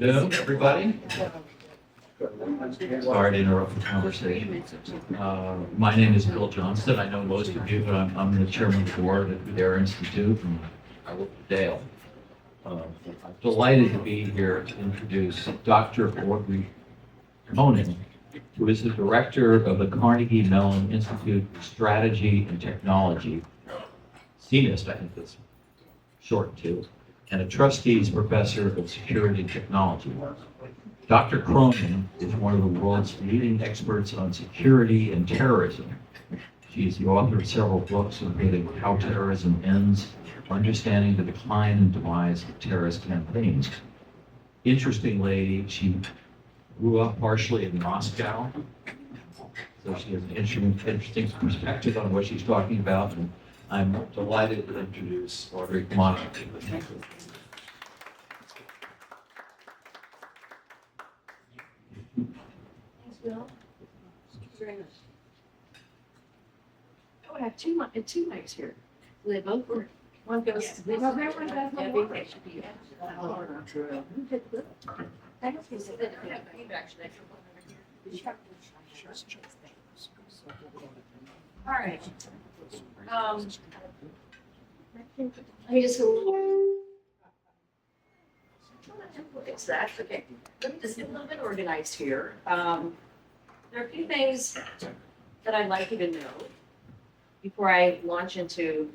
afternoon, everybody. Sorry to interrupt the conversation. My name is Bill Johnston. I know most of you, but I'm the chairman of the board at the Dare Institute, and I work with Dale. I'm delighted to be here to introduce Dr. Audrey Cronin, who is the director of the Carnegie Mellon Institute for Strategy and Technology, CMIST, I think it's short to, and a trustees professor of security and technology. Dr. Cronin is one of the world's leading experts on security and terrorism. She is the author of several books, including How Terrorism Ends, Understanding the Decline and Demise of Terrorist Campaigns. Interesting lady, she grew up partially in Moscow, so she has an interesting perspective on what she's talking about, and I'm delighted to introduce Audrey Cronin. Thanks, Bill. Thank you very much. Oh, I have two mics here. They both work. One goes to this. Well, that one does not work. It should be. All right. Let me just fix that. Okay. Let me just get a little bit organized here. There are a few things that I'd like you to know before I launch into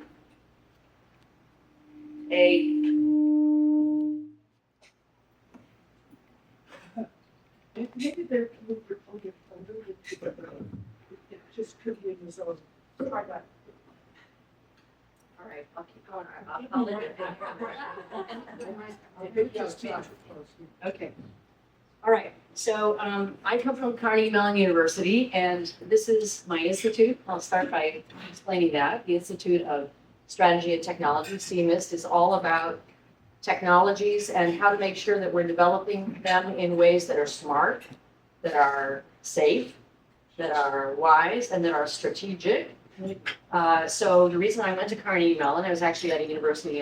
Maybe they're a little bit just tribute is all. Try that. all right, I'll keep going. I'll let it. Okay. All right. So I come from Carnegie Mellon University, and this is my institute. I'll start by explaining that. The Institute of Strategy and Technology, CMIST, is all about technologies and how to make sure that we're developing them in ways that are smart, that are safe, that are wise, and that are strategic. So the reason I went to Carnegie Mellon, I was actually at a university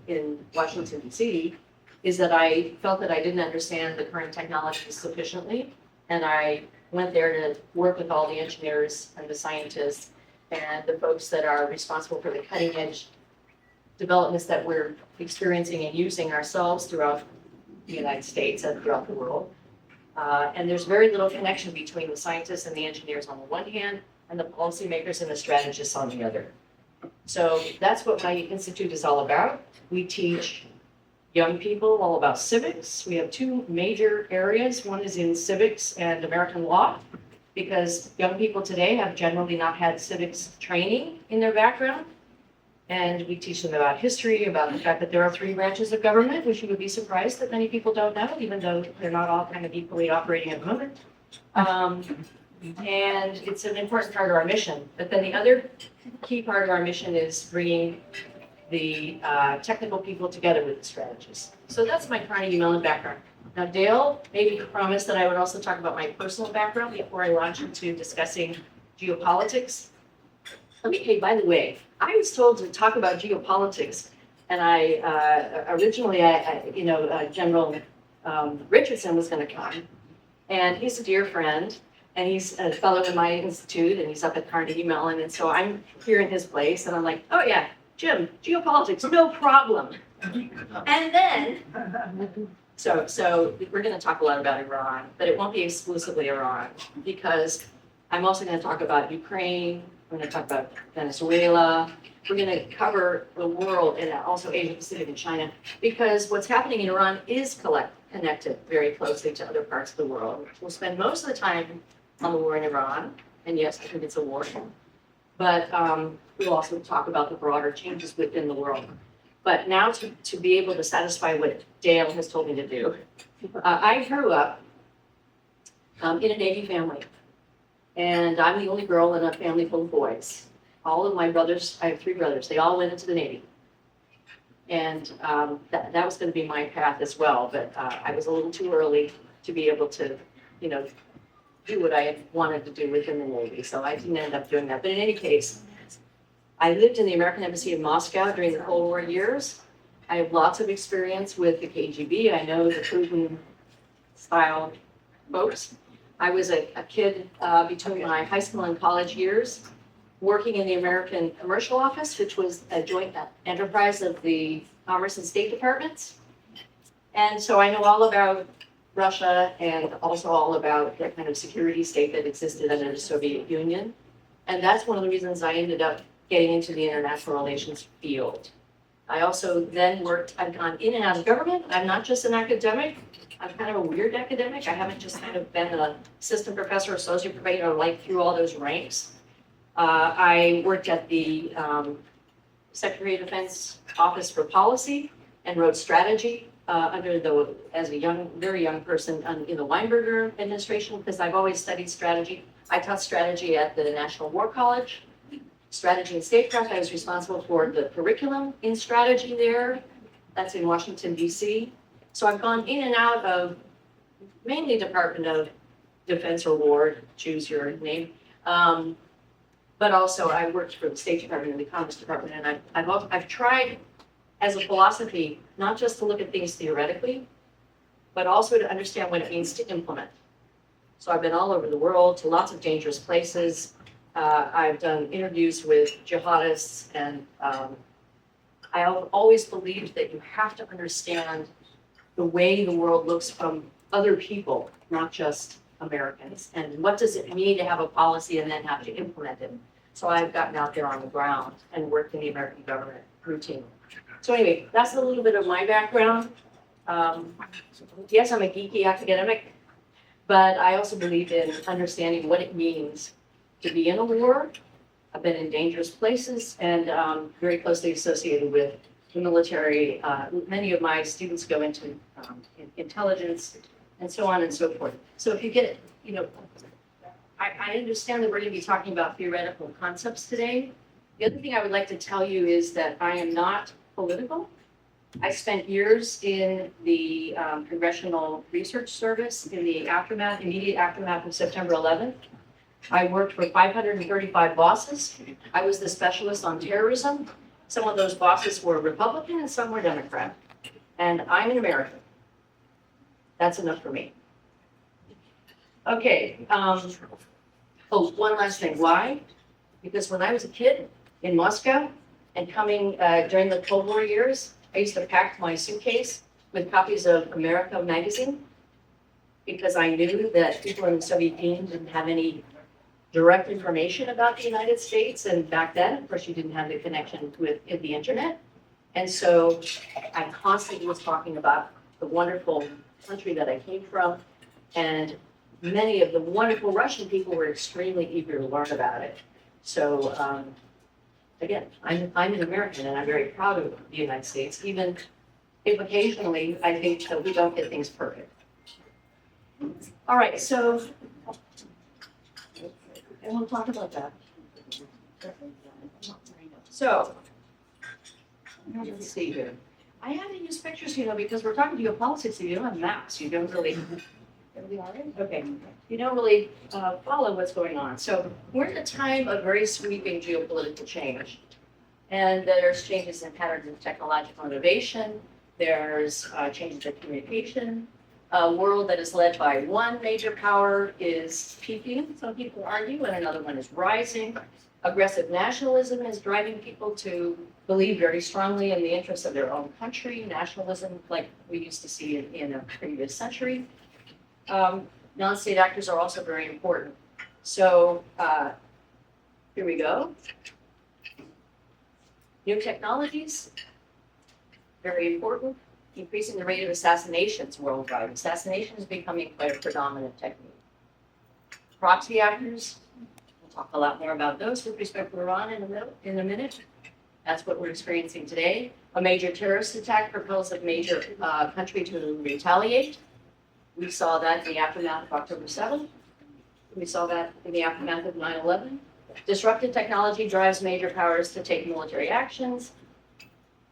in Washington, D.C., is that I felt that I didn't understand the current technologies sufficiently. And I went there to work with all the engineers and the scientists and the folks that are responsible for the cutting edge developments that we're experiencing and using ourselves throughout the United States and throughout the world. And there's very little connection between the scientists and the engineers on the one hand and the policymakers and the strategists on the other. So that's what my institute is all about. We teach young people all about civics. We have two major areas. One is in civics and American law, because young people today have generally not had civics training in their background. And we teach them about history, about the fact that there are three branches of government, which you would be surprised that many people don't know, even though they're not all kind of equally operating at the moment. And it's an important part of our mission. But then the other key part of our mission is bringing the technical people together with the strategists. So that's my Carnegie Mellon background. Now, Dale maybe promised that I would also talk about my personal background before I launch into discussing geopolitics. Hey, by the way, I was told to talk about geopolitics, and originally, General Richardson was going to come, and he's a dear friend, and he's a fellow in my institute, and he's up at Carnegie Mellon, and so I'm here in his place, and I'm like, oh yeah, Jim, geopolitics, no problem. And then, so we're going to talk a lot about Iran, but it won't be exclusively Iran, because I'm also going to talk about Ukraine. We're going to talk about Venezuela. We're going to cover the world and also Asia Pacific and China, because what's happening in Iran is connected very closely to other parts of the world. We'll spend most of the time on the war in Iran, and yes, I think it's a war. But we'll also talk about the broader changes within the world. But now to be able to satisfy what Dale has told me to do, I grew up in a Navy family. And I'm the only girl in a family full of boys. All of my brothers, I have three brothers, they all went into the Navy. And that was going to be my path as well, but I was a little too early to be able to, do what I had wanted to do within the Navy, so I didn't end up doing that. But in any case, I lived in the American Embassy in Moscow during the Cold War years, I have lots of experience with the KGB. I know the Putin style folks. I was a kid between my high school and college years working in the American Commercial Office, which was a joint enterprise of the Commerce and State Departments. And so I know all about Russia and also all about the kind of security state that existed under the Soviet Union. And that's one of the reasons I ended up getting into the international relations field. I also then I've gone in and out of government. I'm not just an academic. I'm kind of a weird academic. I haven't just kind of been an assistant professor, associate professor, like through all those ranks. I worked at the Secretary of Defense Office for Policy and wrote strategy as a very young person in the Weinberger administration, because I've always studied strategy. I taught strategy at the National War College, strategy and statecraft. I was responsible for the curriculum in strategy there. That's in Washington, D.C. So I've gone in and out of mainly Department of Defense or War, choose your name. But also I worked for the State Department and the Commerce Department, and I've tried as a philosophy, not just to look at things theoretically, but also to understand what it means to implement. So I've been all over the world to lots of dangerous places. I've done interviews with jihadists, and I have always believed that you have to understand the way the world looks from other people, not just Americans. And what does it mean to have a policy and then have to implement it? So I've gotten out there on the ground and worked in the American government routinely. So anyway, that's a little bit of my background. Yes, I'm a geeky academic, but I also believe in understanding what it means to be in a war. I've been in dangerous places and very closely associated with the military. Many of my students go into intelligence and so on and so forth. So if you get, I understand that we're going to be talking about theoretical concepts today. The other thing I would like to tell you is that I am not political. I spent years in the Congressional Research Service in the immediate aftermath of September 11th. I worked for 535 bosses. I was the specialist on terrorism. Some of those bosses were Republican and some were Democrat. And I'm an American. That's enough for me. Okay. One last thing. Why? Because when I was a kid in Moscow and coming during the Cold War years, I used to pack my suitcase with copies of America magazine because I knew that people in the Soviet Union didn't have any direct information about the United States. And back then, of course, you didn't have the connection with the internet. And so I constantly was talking about the wonderful country that I came from. And many of the wonderful Russian people were extremely eager to learn about it. So again, I'm an American and I'm very proud of the United States, even if occasionally I think that we don't get things perfect. All right, so I want to talk about that. So let's see here. I had to use pictures, because we're talking geopolitics, and you don't have maps. You don't really. Everything all right? Okay. You don't really follow what's going on. So we're in a time of very sweeping geopolitical change. And there's changes in patterns of technological innovation. There's changes in communication. A world that is led by one major power is peaking, some people argue, and another one is rising. Aggressive nationalism is driving people to believe very strongly in the interests of their own country. Nationalism, like we used to see in a previous century. Non-state actors are also very important. So here we go. New technologies, very important. Increasing the rate of assassinations worldwide. Assassination is becoming quite a predominant technique. Proxy actors, we'll talk a lot more about those with respect to Iran in a minute. That's what we're experiencing today. A major terrorist attack propels a major country to retaliate. We saw that in the aftermath of October 7th. We saw that in the aftermath of 9/11. Disruptive technology drives major powers to take military actions.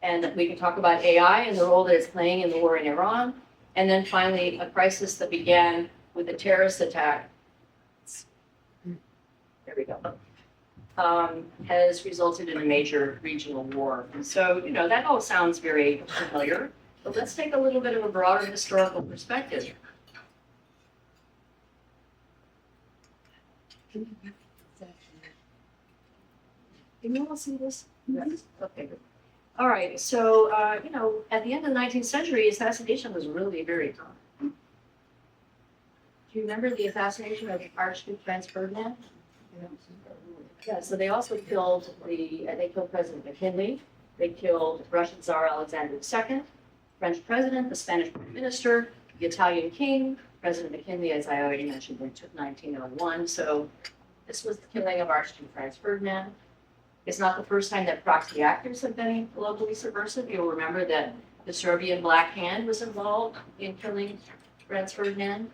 And we can talk about AI and the role that it's playing in the war in Iran. And then finally, a crisis that began with a terrorist attack. There we go. has resulted in a major regional war. And so, that all sounds very familiar, but let's take a little bit of a broader historical perspective. Can you all see this? Yes. Okay, good. All right, so, at the end of the 19th century, assassination was really very common. Do you remember the assassination of Archduke Franz Ferdinand? Yeah, so they also killed they killed President McKinley, they killed Russian Tsar Alexander II, French president, the Spanish prime minister, the Italian king, President McKinley, as I already mentioned, in 1901. So this was the killing of Archduke Franz Ferdinand. It's not the first time that proxy actors have been globally subversive. You'll remember that the Serbian Black Hand was involved in killing Franz Ferdinand.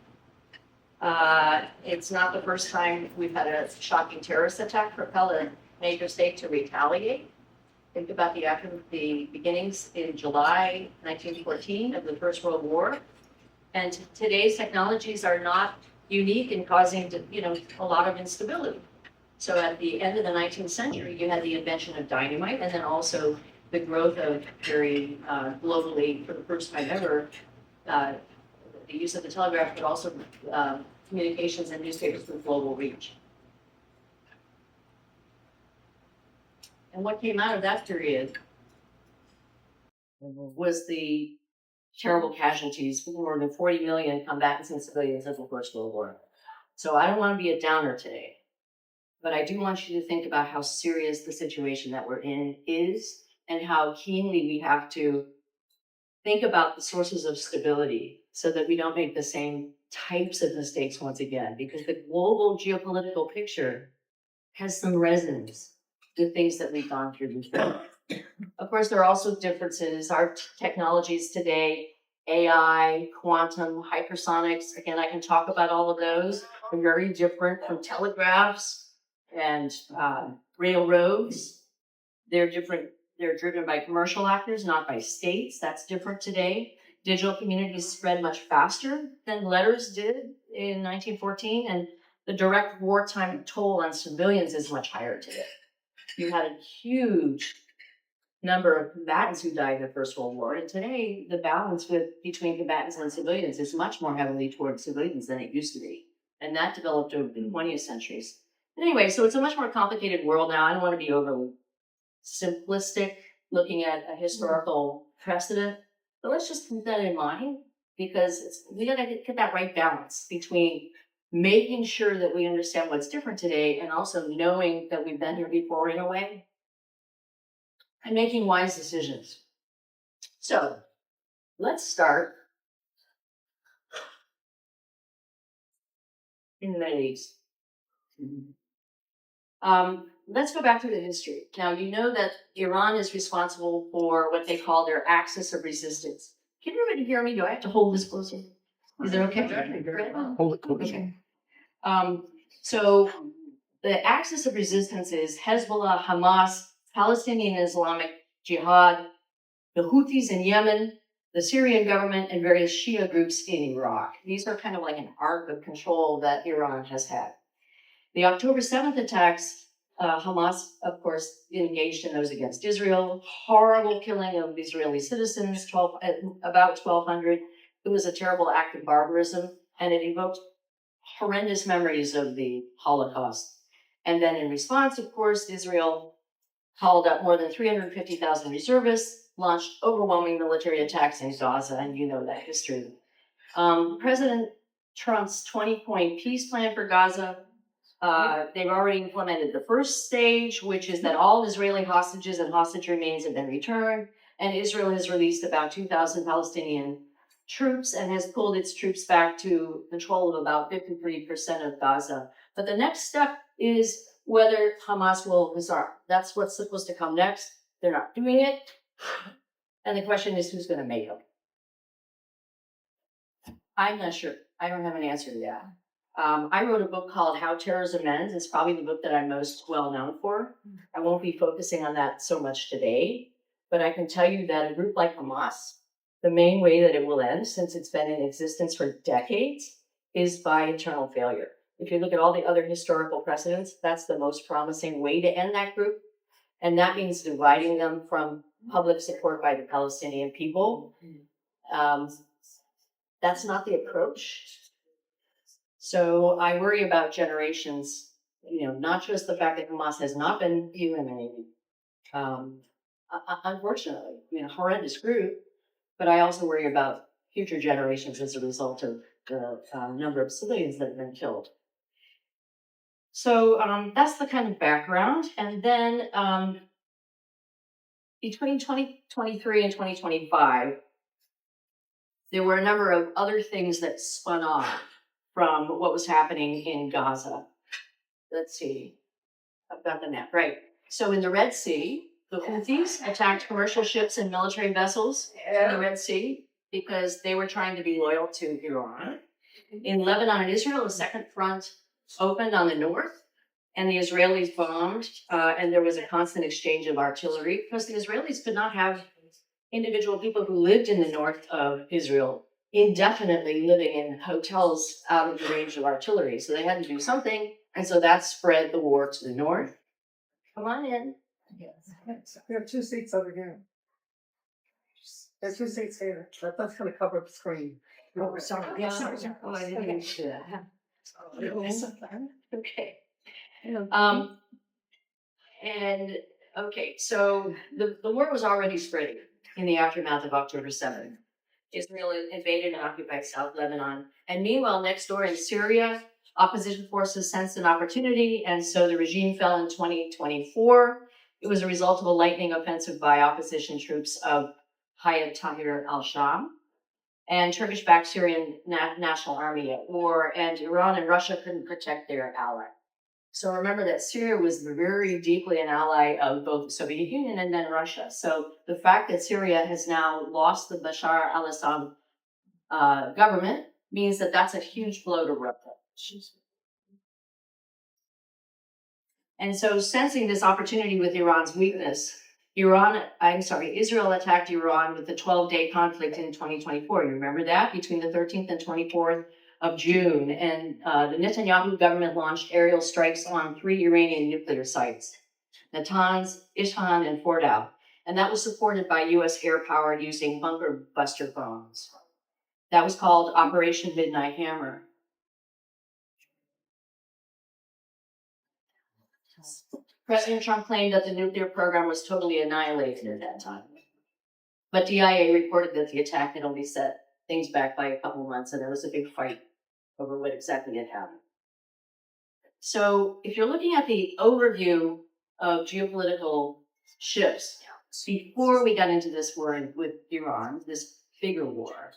It's not the first time we've had a shocking terrorist attack propel a major state to retaliate. Think about the beginnings in July 1914 of the First World War. And today's technologies are not unique in causing, a lot of instability. So at the end of the 19th century, you had the invention of dynamite, and then also the growth of very globally, for the first time ever, the use of the telegraph, but also communications and newspapers with global reach. And what came out of that period was the terrible casualties, more than 40 million combatants and civilians of the First World War. So I don't want to be a downer today, but I do want you to think about how serious the situation that we're in is and how keenly we have to think about the sources of stability so that we don't make the same types of mistakes once again, because the global geopolitical picture has some resonance with things that we've gone through before. Of course, there are also differences. Our technologies today, AI, quantum, hypersonics, again, I can talk about all of those. They're very different from telegraphs and railroads. They're different. They're driven by commercial actors, not by states. That's different today. Digital communities spread much faster than letters did in 1914, and the direct wartime toll on civilians is much higher today. You had a huge number of combatants who died in the First World War, and today the balance between combatants and civilians is much more heavily towards civilians than it used to be, and that developed over the 20th centuries. But anyway, so it's a much more complicated world now. I don't want to be overly simplistic looking at a historical precedent, but let's just keep that in mind, because we got to get that right balance between making sure that we understand what's different today and also knowing that we've been here before in a way and making wise decisions. So let's start in the Middle East. Let's go back to the history. Now, you know that Iran is responsible for what they call their axis of resistance. Can everybody hear me? Do I have to hold this closer? Is it okay? Hold it closer. Okay. So the axis of resistance is Hezbollah, Hamas, Palestinian Islamic Jihad, the Houthis in Yemen, the Syrian government, and various Shia groups in Iraq. These are kind of like an arc of control that Iran has had. The October 7th attacks, Hamas, of course, engaged in those against Israel. Horrible killing of Israeli citizens, about 1,200. It was a terrible act of barbarism, and it evoked horrendous memories of the Holocaust. And then in response, of course, Israel called up more than 350,000 reservists, launched overwhelming military attacks in Gaza, and you know that history. President Trump's 20-point peace plan for Gaza, they've already implemented the first stage, which is that all Israeli hostages and hostage remains have been returned, and Israel has released about 2,000 Palestinian troops and has pulled its troops back to control of about 53% of Gaza. But the next step is whether Hamas will disarm. That's what's supposed to come next. They're not doing it. And the question is, who's going to make them? I'm not sure. I don't have an answer to that. I wrote a book called How Terrorism Ends. It's probably the book that I'm most well known for. I won't be focusing on that so much today, but I can tell you that a group like Hamas, the main way that it will end, since it's been in existence for decades, is by internal failure. if you look at all the other historical precedents, that's the most promising way to end that group. And that means dividing them from public support by the Palestinian people. That's not the approach. So I worry about generations, not just the fact that Hamas has not been eliminated. Unfortunately, horrendous group, but I also worry about future generations as a result of the number of civilians that have been killed. So that's the kind of background. And then between 2023 and 2025, there were a number of other things that spun off from what was happening in Gaza. Let's see. I've got the map. Right. So in the Red Sea, the Houthis attacked commercial ships and military vessels in the Red Sea because they were trying to be loyal to Iran. In Lebanon and Israel, a second front opened on the north, and the Israelis bombed, and there was a constant exchange of artillery because the Israelis could not have individual people who lived in the north of Israel indefinitely living in hotels out of the range of artillery. So they had to do something, and so that spread the war to the north. Come on in. Yes. We have 2 seats over here. There's 2 seats here. That's gonna cover up the screen. Oh, sorry. Yeah, sorry. Oh, I didn't mean to do that. Okay. And okay, so the war was already spreading in the aftermath of October 7th. Israel invaded and occupied South Lebanon. And meanwhile, next door in Syria, opposition forces sensed an opportunity, and so the regime fell in 2024. It was a result of a lightning offensive by opposition troops of Hayat Tahrir al-Sham and Turkish-backed Syrian National Army at war, and Iran and Russia couldn't protect their ally. So remember that Syria was very deeply an ally of both the Soviet Union and then Russia. So the fact that Syria has now lost the Bashar al-Assad government means that that's a huge blow to Russia. And so sensing this opportunity with Iran's weakness, Israel attacked Iran with the 12-day conflict in 2024. You remember that? Between the 13th and 24th of June. And the Netanyahu government launched aerial strikes on 3 Iranian nuclear sites, Natanz, Isfahan, and Fordow. And that was supported by U.S. air power using bunker buster bombs. That was called Operation Midnight Hammer. President Trump claimed that the nuclear program was totally annihilated at that time. But DIA reported that the attack had only set things back by a couple months, and there was a big fight over what exactly had happened. So if you're looking at the overview of geopolitical shifts, before we got into this war with Iran, this bigger war,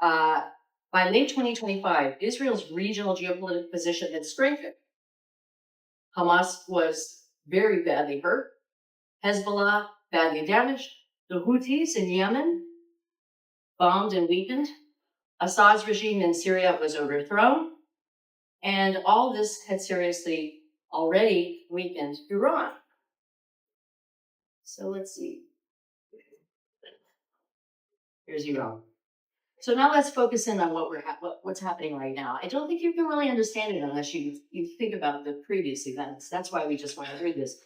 by late 2025, Israel's regional geopolitical position had strengthened. Hamas was very badly hurt. Hezbollah badly damaged. The Houthis in Yemen bombed and weakened. Assad's regime in Syria was overthrown. And all this had seriously already weakened Iran. So let's see. Here's Iran. So now let's focus in on what's happening right now. I don't think you can really understand it unless you think about the previous events. That's why we just went through this.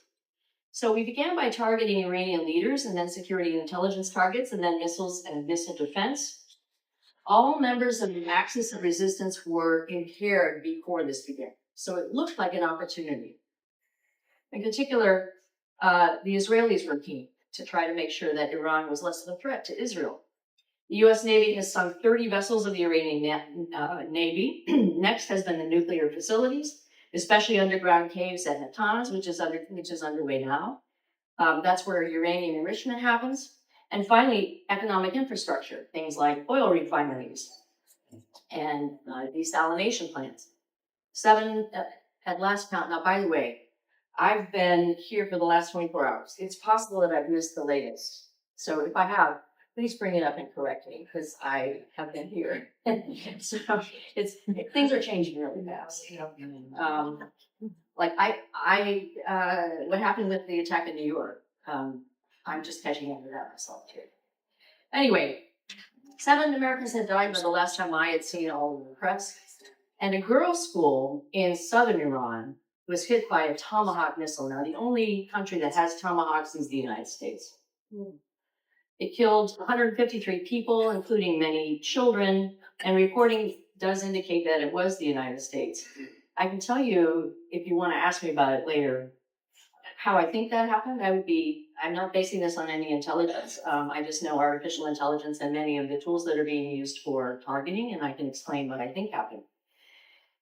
So we began by targeting Iranian leaders, and then security and intelligence targets, and then missiles and missile defense. All members of the axis of resistance were impaired before this began. So it looked like an opportunity. In particular, the Israelis were keen to try to make sure that Iran was less of a threat to Israel. The U.S. Navy has sunk 30 vessels of the Iranian Navy. Next has been the nuclear facilities, especially underground caves at Natanz, which is underway now. That's where uranium enrichment happens. And finally, economic infrastructure, things like oil refineries and desalination plants. 7 at last count. Now, by the way, I've been here for the last 24 hours. It's possible that I've missed the latest. So if I have, please bring it up and correct me, because I have been here. So things are changing really fast. What happened with the attack in New York? I'm just catching up to that myself too. Anyway, 7 Americans had died by the last time I had seen all of the press. And a girls' school in southern Iran was hit by a Tomahawk missile. Now, the only country that has Tomahawks is the United States. It killed 153 people, including many children, and reporting does indicate that it was the United States. I can tell you, if you want to ask me about it later, how I think that happened. I'm not basing this on any intelligence. I just know artificial intelligence and many of the tools that are being used for targeting, and I can explain what I think happened.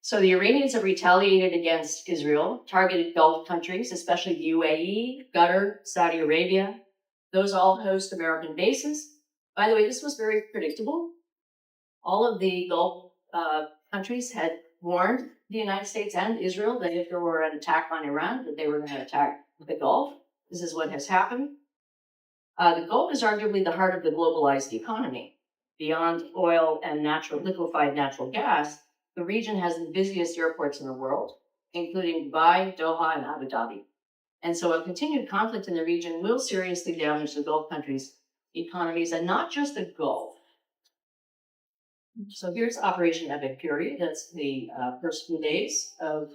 So the Iranians have retaliated against Israel, targeted Gulf countries, especially the UAE, Qatar, Saudi Arabia. Those all host American bases. By the way, this was very predictable. All of the Gulf countries had warned the United States and Israel that if there were an attack on Iran, that they were going to attack the Gulf. This is what has happened. The Gulf is arguably the heart of the globalized economy. Beyond oil and liquefied natural gas, the region has the busiest airports in the world, including Dubai, Doha, and Abu Dhabi. And so a continued conflict in the region will seriously damage the Gulf countries' economies, and not just the Gulf. So here's Operation Epic Fury. That's the first few days of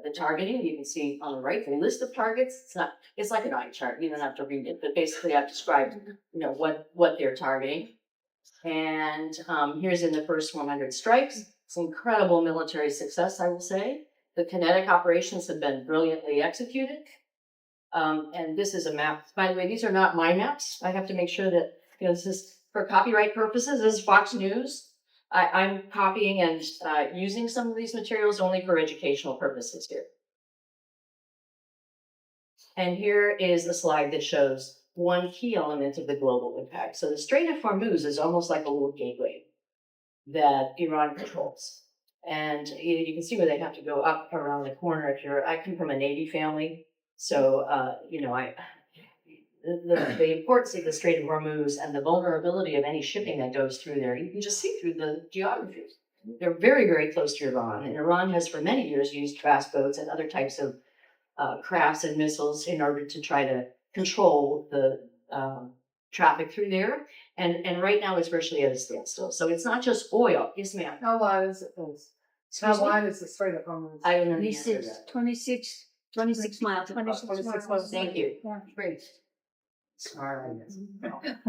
the targeting. You can see on the right the list of targets. It's like an eye chart. You don't have to read it, but basically I've described what they're targeting. And here's in the first 100 strikes. It's incredible military success, I will say. The kinetic operations have been brilliantly executed. And this is a map. By the way, these are not my maps. I have to make sure that this is for copyright purposes. This is Fox News. I'm copying and using some of these materials only for educational purposes here. And here is a slide that shows one key element of the global impact. So the Strait of Hormuz is almost like a little gateway that Iran controls. And you can see where they have to go up around the corner. I come from a Navy family, so the importance of the Strait of Hormuz and the vulnerability of any shipping that goes through there, you can just see through the geography. They're very, very close to Iran, and Iran has for many years used fast boats and other types of crafts and missiles in order to try to control the traffic through there. And right now it's virtually at a standstill. So it's not just oil. Yes, ma'am. How wide is it? How wide is the Strait of Hormuz? I don't know the answer to 26, that. 26 miles. 26 miles. Thank you. Yeah. Great. Smart.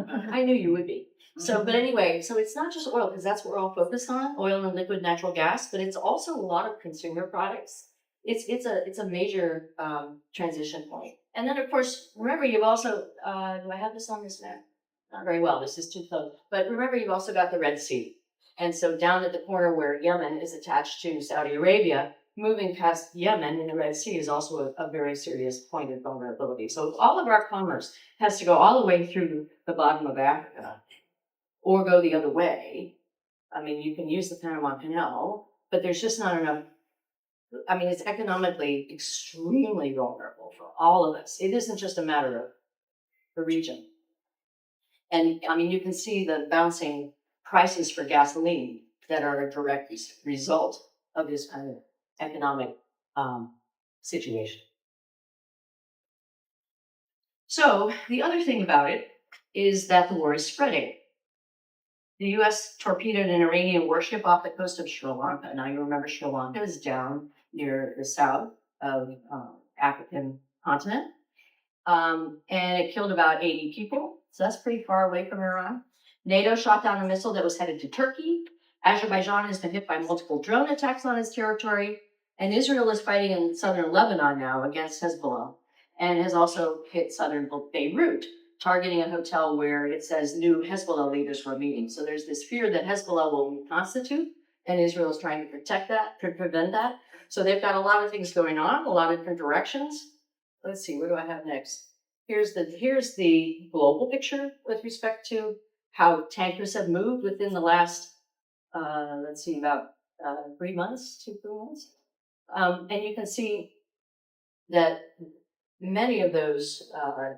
I knew you would be. So, but anyway, so it's not just oil, because that's what we're all focused on, oil and liquid natural gas, but it's also a lot of consumer products. It's a major transition point. And then, of course, remember, you've also, do I have this on this map? Not very well, this is too close. But remember, you've also got the Red Sea. And so down at the corner where Yemen is attached to Saudi Arabia, moving past Yemen in the Red Sea is also a very serious point of vulnerability. So all of our commerce has to go all the way through the bottom of Africa or go the other way. I mean, you can use the Panama Canal, but there's just not enough. I mean, it's economically extremely vulnerable for all of us. It isn't just a matter of the region. And I mean, you can see the bouncing prices for gasoline that are a direct result of this kind of economic situation. So the other thing about it is that the war is spreading. The U.S. torpedoed an Iranian warship off the coast of Sri Lanka. Now you remember Sri Lanka is down near the south of African continent. And it killed about 80 people. So that's pretty far away from Iran. NATO shot down a missile that was headed to Turkey. Azerbaijan has been hit by multiple drone attacks on its territory. And Israel is fighting in southern Lebanon now against Hezbollah, and has also hit southern Beirut, targeting a hotel where it says new Hezbollah leaders were meeting. So there's this fear that Hezbollah will reconstitute, and Israel is trying to protect that, to prevent that. So they've got a lot of things going on, a lot of different directions. Let's see, what do I have next? Here's the global picture with respect to how tankers have moved within the last, about 3 months, 2 months. And you can see that many of those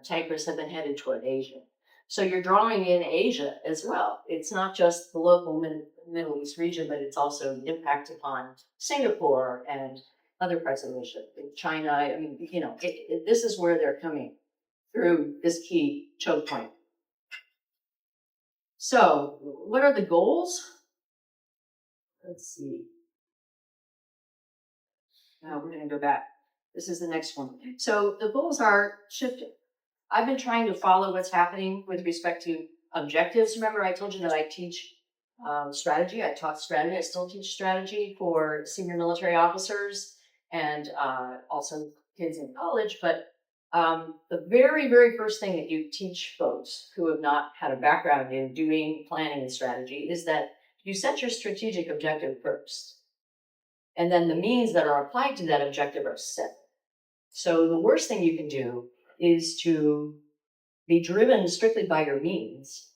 tankers have been headed toward Asia. So you're drawing in Asia as well. It's not just the local Middle East region, but it's also the impact upon Singapore and other parts of Asia, China. I mean, this is where they're coming through this key choke point. So what are the goals? Let's see. Now we're going to go back. This is the next one. So the goals are shifting. I've been trying to follow what's happening with respect to objectives. Remember, I told you that I teach strategy. I taught strategy. I still teach strategy for senior military officers and also kids in college. But the very, very first thing that you teach folks who have not had a background in doing planning and strategy is that you set your strategic objective first. And then the means that are applied to that objective are set. So the worst thing you can do is to be driven strictly by your means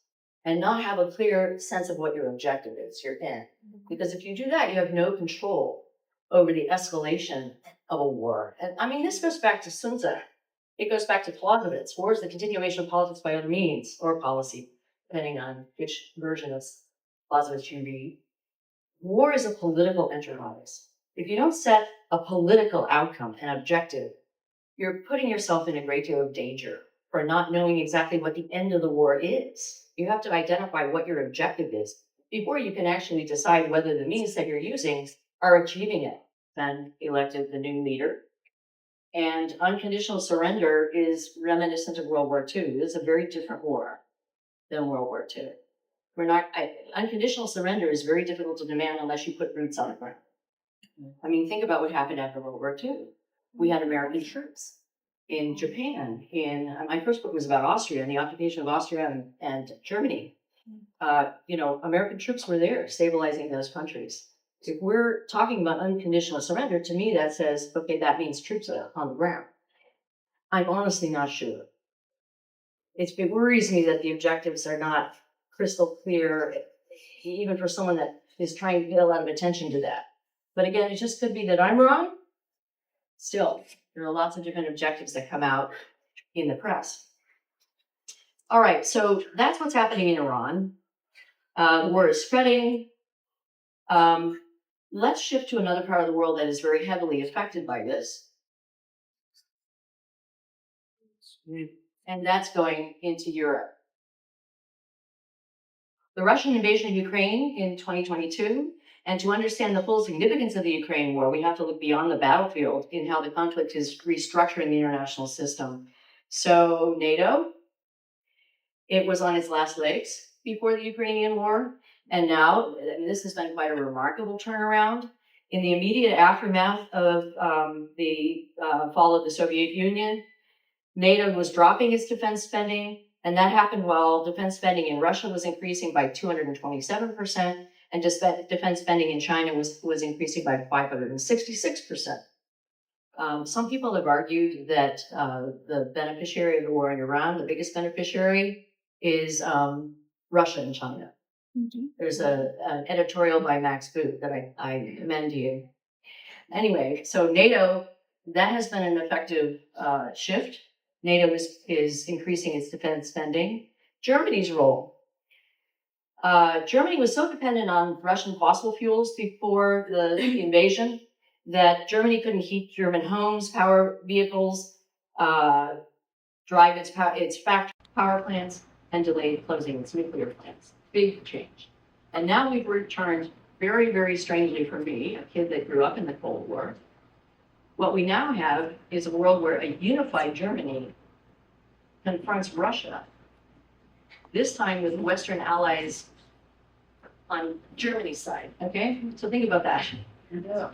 and not have a clear sense of what your objective is, your end. Because if you do that, you have no control over the escalation of a war. And I mean, this goes back to Sun Tzu. It goes back to Clausewitz. War is the continuation of politics by other means, or policy, depending on which version of Clausewitz you read. War is a political enterprise. If you don't set a political outcome and objective, you're putting yourself in a great deal of danger for not knowing exactly what the end of the war is. You have to identify what your objective is before you can actually decide whether the means that you're using are achieving it. Then elected the new leader. And unconditional surrender is reminiscent of World War II. It's a very different war than World War II. Unconditional surrender is very difficult to demand unless you put roots on the ground. I mean, think about what happened after World War II. We had American troops in Japan. My first book was about Austria and the occupation of Austria and Germany. American troops were there stabilizing those countries. If we're talking about unconditional surrender, to me that says, okay, that means troops are on the ground. I'm honestly not sure. It worries me that the objectives are not crystal clear, even for someone that is trying to get a lot of attention to that. But again, it just could be that I'm wrong. Still, there are lots of different objectives that come out in the press. All right, so that's what's happening in Iran. The war is spreading. Let's shift to another part of the world that is very heavily affected by this. And that's going into Europe. The Russian invasion of Ukraine in 2022, and to understand the full significance of the Ukraine war, we have to look beyond the battlefield in how the conflict is restructuring the international system. So NATO, it was on its last legs before the Ukrainian war. And now, and this has been quite a remarkable turnaround. In the immediate aftermath of the fall of the Soviet Union, NATO was dropping its defense spending, and that happened while defense spending in Russia was increasing by 227%, and defense spending in China was increasing by 566%. Some people have argued that the beneficiary of the war in Iran, the biggest beneficiary, is Russia and China. Mm-hmm. There's an editorial by Max Boot that I commend to you. Anyway, so NATO, that has been an effective shift. NATO is increasing its defense spending. Germany's role. Germany was so dependent on Russian fossil fuels before the invasion that Germany couldn't heat German homes, power vehicles, drive its factory power plants, and delayed closing its nuclear plants. Big change. And now we've returned, very, very strangely for me, a kid that grew up in the Cold War. What we now have is a world where a unified Germany confronts Russia, this time with Western allies on Germany's side, okay? So think about that. Yeah.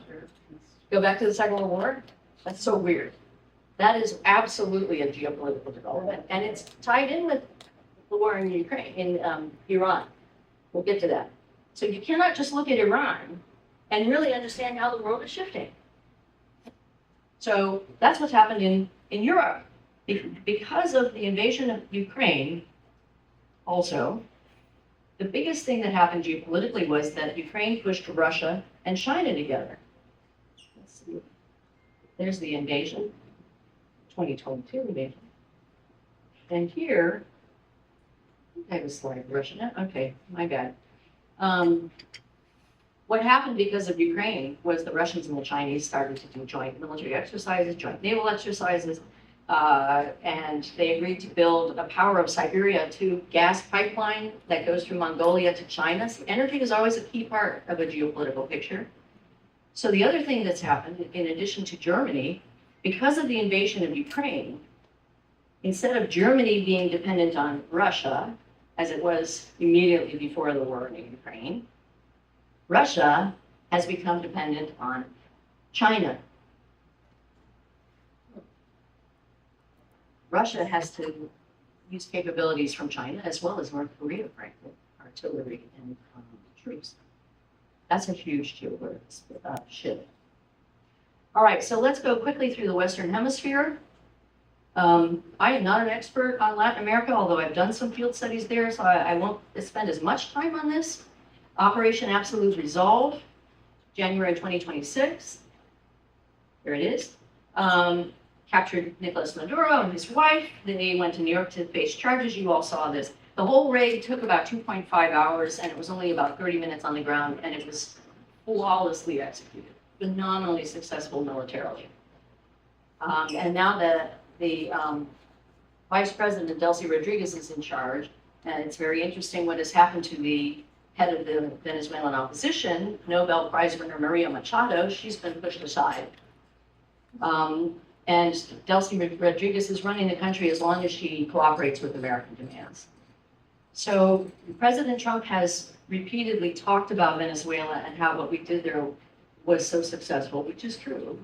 Go back to the Second World War? That's so weird. That is absolutely a geopolitical development, and it's tied in with the war in Ukraine, in Iran. We'll get to that. So you cannot just look at Iran and really understand how the world is shifting. So that's what's happened in Europe. Because of the invasion of Ukraine, also, the biggest thing that happened geopolitically was that Ukraine pushed Russia and China together. Let's see. There's the invasion, 2022 invasion. And here, I have a slide of Russia. Okay, my bad. What happened because of Ukraine was the Russians and the Chinese started to do joint military exercises, joint naval exercises, and they agreed to build a Power of Siberia 2 gas pipeline that goes from Mongolia to China. So energy is always a key part of a geopolitical picture. So the other thing that's happened, in addition to Germany, because of the invasion of Ukraine, instead of Germany being dependent on Russia, as it was immediately before the war in Ukraine, Russia has become dependent on China. Russia has to use capabilities from China as well as North Korea, frankly, artillery and troops. That's a huge geopolitics shift. All right, so let's go quickly through the Western Hemisphere. I am not an expert on Latin America, although I've done some field studies there, so I won't spend as much time on this. Operation Absolute Resolve, January 2026. There it is. Captured Nicolas Maduro and his wife. They went to New York to face charges. You all saw this. The whole raid took about 2.5 hours, and it was only about 30 minutes on the ground, and it was flawlessly executed, phenomenally successful militarily. And now the Vice President Delcy Rodriguez is in charge, and it's very interesting what has happened to the head of the Venezuelan opposition, Nobel Prize winner Maria Machado. She's been pushed aside. And Delcy Rodriguez is running the country as long as she cooperates with American demands. So President Trump has repeatedly talked about Venezuela and how what we did there was so successful, which is true,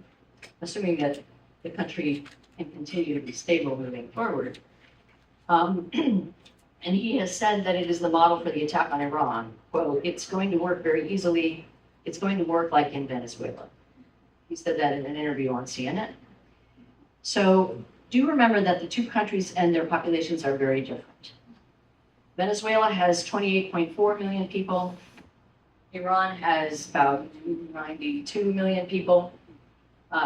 assuming that the country can continue to be stable moving forward. And he has said that it is the model for the attack on Iran. Quote, it's going to work very easily. It's going to work like in Venezuela. He said that in an interview on CNN. So do remember that the two countries and their populations are very different. Venezuela has 28.4 million people. Iran has about 92 million people.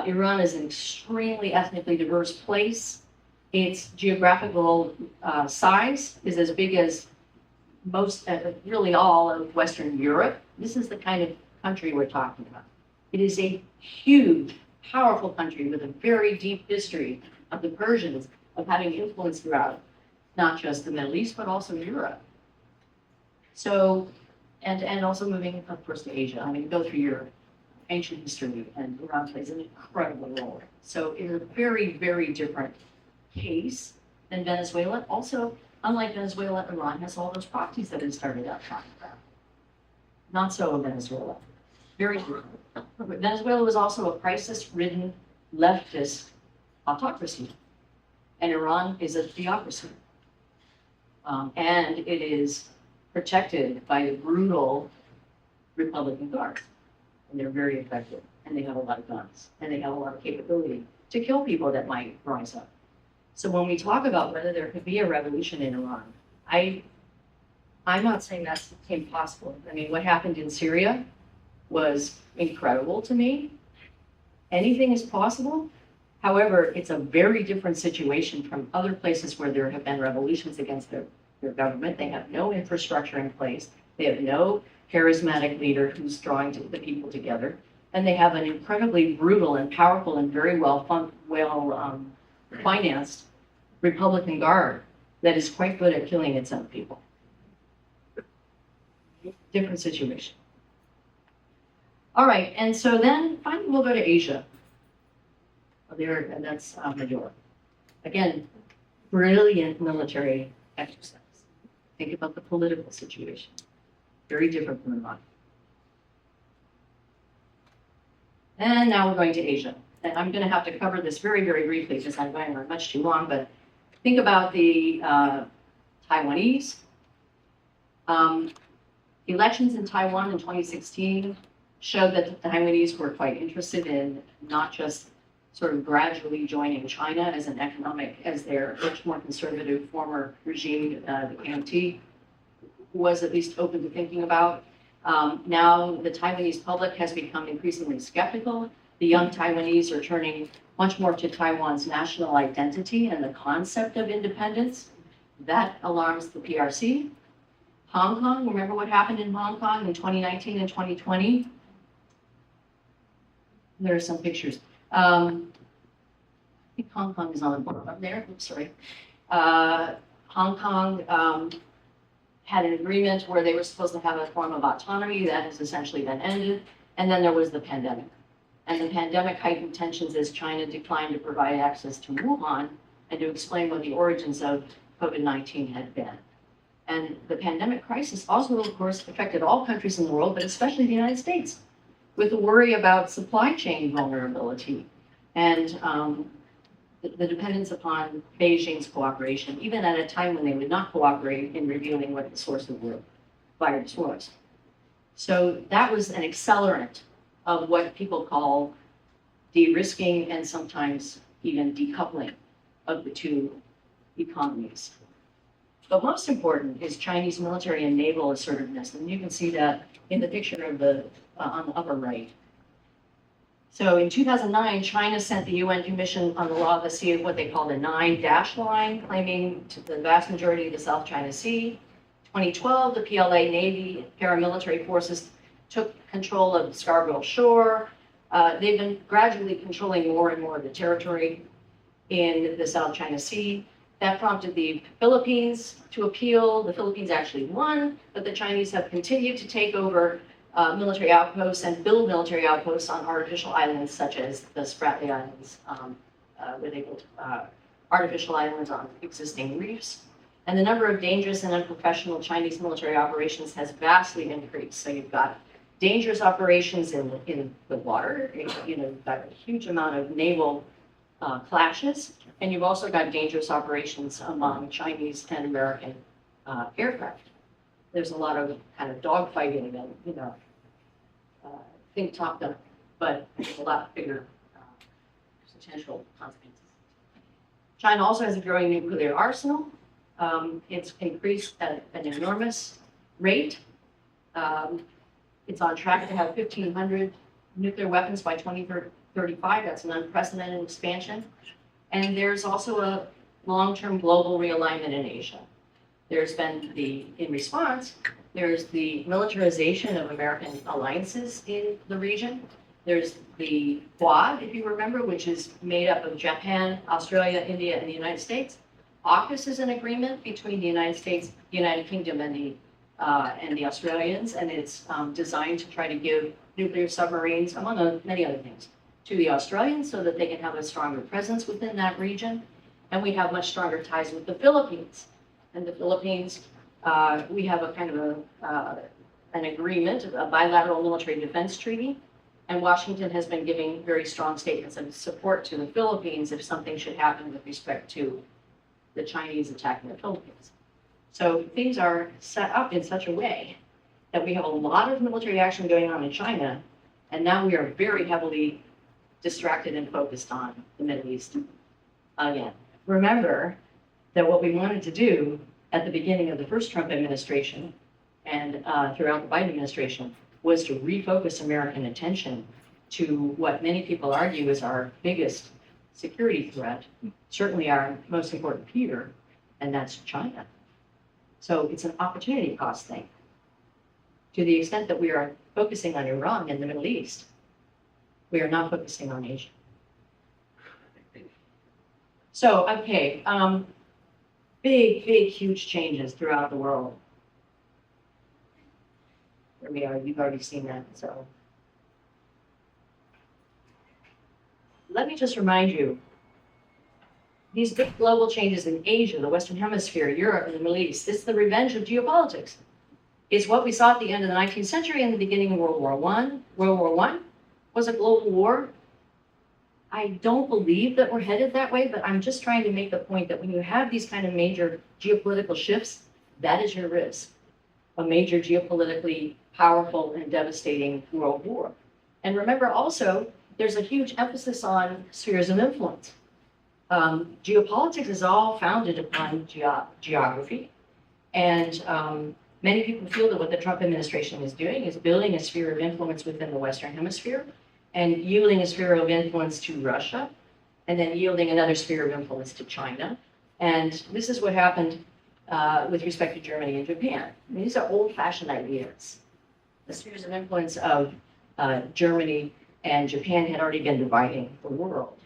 Iran is an extremely ethnically diverse place. Its geographical size is as big as most, really all of Western Europe. This is the kind of country we're talking about. It is a huge, powerful country with a very deep history of the Persians, of having influence throughout not just the Middle East, but also Europe. So, and also moving, of course, to Asia. I mean, go through your ancient history, and Iran plays an incredible role. So it's a very, very different case than Venezuela. Also, unlike Venezuela, Iran has all those proxies that it started out talking about. Not so in Venezuela. Very different. Venezuela was also a crisis-ridden leftist autocracy, and Iran is a theocracy. And it is protected by a brutal Republican guard. And they're very effective, and they have a lot of guns, and they have a lot of capability to kill people that might rise up. So when we talk about whether there could be a revolution in Iran, I'm not saying that's impossible. I mean, what happened in Syria was incredible to me. Anything is possible. However, it's a very different situation from other places where there have been revolutions against their government. They have no infrastructure in place. They have no charismatic leader who's drawing the people together. And they have an incredibly brutal and powerful and very well financed Republican Guard that is quite good at killing its own people. Different situation. All right, and so then finally we'll go to Asia. There, and that's Maduro. Again, brilliant military exercise. Think about the political situation. Very different from Iran. And now we're going to Asia. And I'm going to have to cover this very, very briefly because I'm going on much too long, but think about the Taiwanese. Elections in Taiwan in 2016 showed that the Taiwanese were quite interested in not just sort of gradually joining China as an economic, as their much more conservative former regime, the KMT, was at least open to thinking about. Now the Taiwanese public has become increasingly skeptical. The young Taiwanese are turning much more to Taiwan's national identity and the concept of independence. That alarms the PRC. Hong Kong, remember what happened in Hong Kong in 2019 and 2020? There are some pictures. I think Hong Kong is on the bottom there. Oops, sorry. Hong Kong had an agreement where they were supposed to have a form of autonomy that has essentially been ended. And then there was the pandemic. And the pandemic heightened tensions as China declined to provide access to Wuhan and to explain what the origins of COVID-19 had been. And the pandemic crisis also, of course, affected all countries in the world, but especially the United States, with the worry about supply chain vulnerability and the dependence upon Beijing's cooperation, even at a time when they would not cooperate in revealing what the source of the virus was. So that was an accelerant of what people call de-risking and sometimes even decoupling of the two economies. But most important is Chinese military and naval assertiveness, and you can see that in the picture of the on the upper right. So in 2009, China sent the UN Commission on the Law of the Sea what they call the 9-dash line, claiming to the vast majority of the South China Sea. 2012, the PLA Navy paramilitary forces took control of Scarborough Shore. They've been gradually controlling more and more of the territory in the South China Sea. That prompted the Philippines to appeal. The Philippines actually won, but the Chinese have continued to take over military outposts and build military outposts on artificial islands such as the Spratly Islands, where they built artificial islands on existing reefs. And the number of dangerous and unprofessional Chinese military operations has vastly increased. So you've got dangerous operations in the water, you've got a huge amount of naval clashes, and you've also got dangerous operations among Chinese and American aircraft. There's a lot of kind of dogfighting and, think topped up, but there's a lot bigger potential consequences. China also has a growing nuclear arsenal. It's increased at an enormous rate. It's on track to have 1,500 nuclear weapons by 2035. That's an unprecedented expansion. And there's also a long-term global realignment in Asia. There's been in response, there's the militarization of American alliances in the region. There's the Quad, if you remember, which is made up of Japan, Australia, India, and the United States. AUKUS is an agreement between the United States, the United Kingdom, and the Australians, and it's designed to try to give nuclear submarines, among many other things, to the Australians so that they can have a stronger presence within that region. And we have much stronger ties with the Philippines. And the Philippines, we have a kind of an agreement, a bilateral military defense treaty. And Washington has been giving very strong statements of support to the Philippines if something should happen with respect to the Chinese attacking the Philippines. So things are set up in such a way that we have a lot of military action going on in China, and now we are very heavily distracted and focused on the Middle East again. Remember that what we wanted to do at the beginning of the first Trump administration and throughout the Biden administration was to refocus American attention to what many people argue is our biggest security threat, certainly our most important peer, and that's China. So it's an opportunity cost thing. To the extent that we are focusing on Iran and the Middle East, we are not focusing on Asia. So, okay, big, huge changes throughout the world. There we are, you've already seen that, so. Let me just remind you, these big global changes in Asia, the Western Hemisphere, Europe, and the Middle East, it's the revenge of geopolitics. It's what we saw at the end of the 19th century and the beginning of World War I. World War I was a global war. I don't believe that we're headed that way, but I'm just trying to make the point that when you have these kind of major geopolitical shifts, that is your risk. A major geopolitically powerful and devastating world war. And remember also, there's a huge emphasis on spheres of influence. Geopolitics is all founded upon geography. And many people feel that what the Trump administration is doing is building a sphere of influence within the Western Hemisphere and yielding a sphere of influence to Russia, and then yielding another sphere of influence to China. And this is what happened with respect to Germany and Japan. I mean, these are old-fashioned ideas. The spheres of influence of Germany and Japan had already been dividing the world.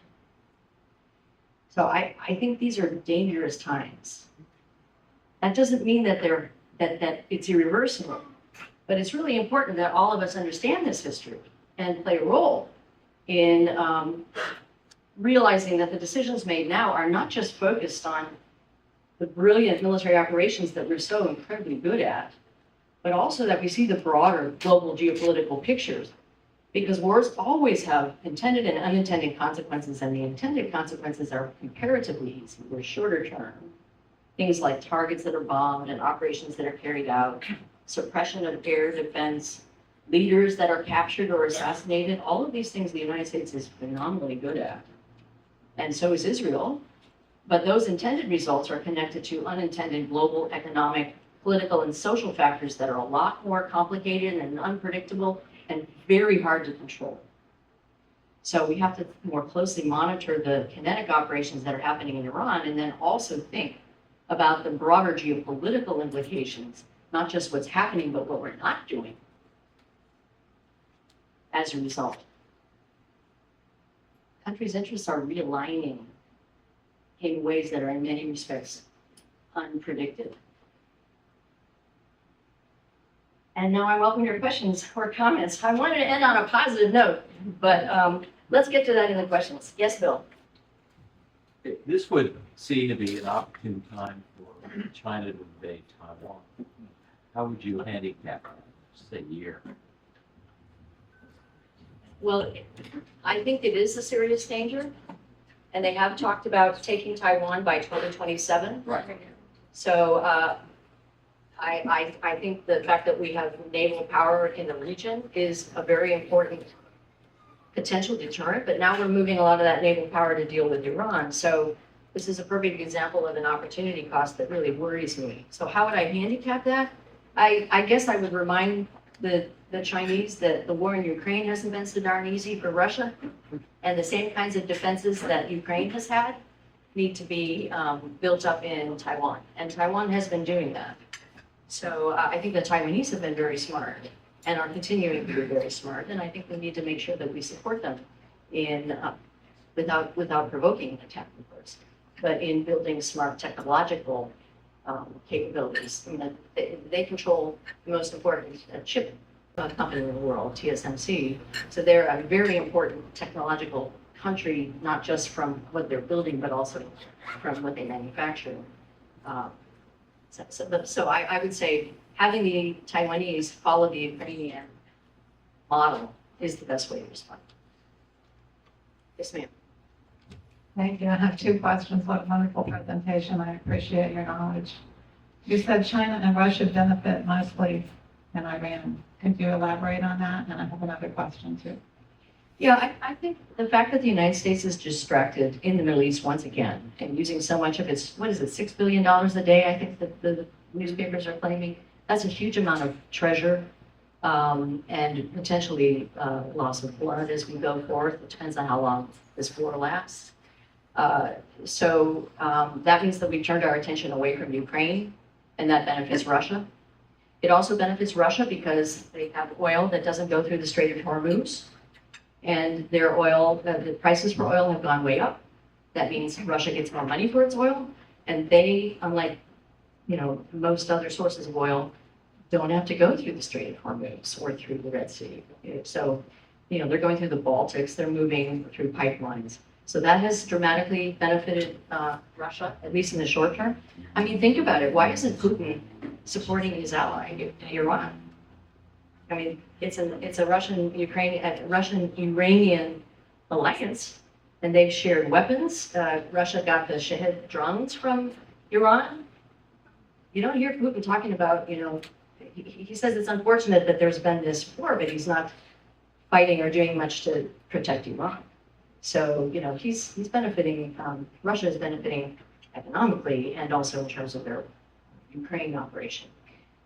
So I think these are dangerous times. That doesn't mean that that it's irreversible, but it's really important that all of us understand this history and play a role in realizing that the decisions made now are not just focused on the brilliant military operations that we're so incredibly good at, but also that we see the broader global geopolitical pictures. Because wars always have intended and unintended consequences, and the intended consequences are comparatively easy. They're shorter term. Things like targets that are bombed and operations that are carried out, suppression of air defense, leaders that are captured or assassinated. All of these things the United States is phenomenally good at. And so is Israel. But those intended results are connected to unintended global economic, political, and social factors that are a lot more complicated and unpredictable and very hard to control. So we have to more closely monitor the kinetic operations that are happening in Iran, and then also think about the broader geopolitical implications, not just what's happening, but what we're not doing as a result. Countries' interests are realigning in ways that are in many respects unpredicted. And now I welcome your questions or comments. I wanted to end on a positive note, but let's get to that in the questions. Yes, Bill? This would seem to be an opportune time for China to invade Taiwan. How would you handicap that, say, year? Well, I think it is a serious danger, and they have talked about taking Taiwan by 2027. Right. So I think the fact that we have naval power in the region is a very important potential deterrent, but now we're moving a lot of that naval power to deal with Iran. So this is a perfect example of an opportunity cost that really worries me. So how would I handicap that? I guess I would remind the Chinese that the war in Ukraine hasn't been so darn easy for Russia, and the same kinds of defenses that Ukraine has had need to be built up in Taiwan, and Taiwan has been doing that. So I think the Taiwanese have been very smart and are continuing to be very smart, and I think we need to make sure that we support them in without provoking an attack, of course, but in building smart technological capabilities. I mean, they control the most important chip company in the world, TSMC. So they're a very important technological country, not just from what they're building, but also from what they manufacture. So I would say having the Taiwanese follow the Ukrainian model is the best way to respond. Yes, ma'am. Thank you. I have two questions. What a wonderful presentation. I appreciate your knowledge. You said China and Russia benefit mostly in Iran. Could you elaborate on that? And I have another question too. Yeah, I think the fact that the United States is distracted in the Middle East once again and using so much of its, what is it, $6 billion a day, I think that the newspapers are claiming, that's a huge amount of treasure and potentially loss of blood as we go forth. It depends on how long this war lasts. So that means that we've turned our attention away from Ukraine, and that benefits Russia. It also benefits Russia because they have oil that doesn't go through the Strait of Hormuz. And their oil, the prices for oil have gone way up. That means Russia gets more money for its oil, and they, unlike most other sources of oil, don't have to go through the Strait of Hormuz or through the Red Sea. So, they're going through the Baltics, they're moving through pipelines. So that has dramatically benefited Russia, at least in the short term. I mean, think about it. Why isn't Putin supporting his ally, Iran? I mean, it's a Russian-Iranian alliance, and they've shared weapons. Russia got the Shahed drones from Iran. You don't hear Putin talking about, he says it's unfortunate that there's been this war, but he's not fighting or doing much to protect Iran. So, he's benefiting, Russia is benefiting economically and also in terms of their Ukraine operation.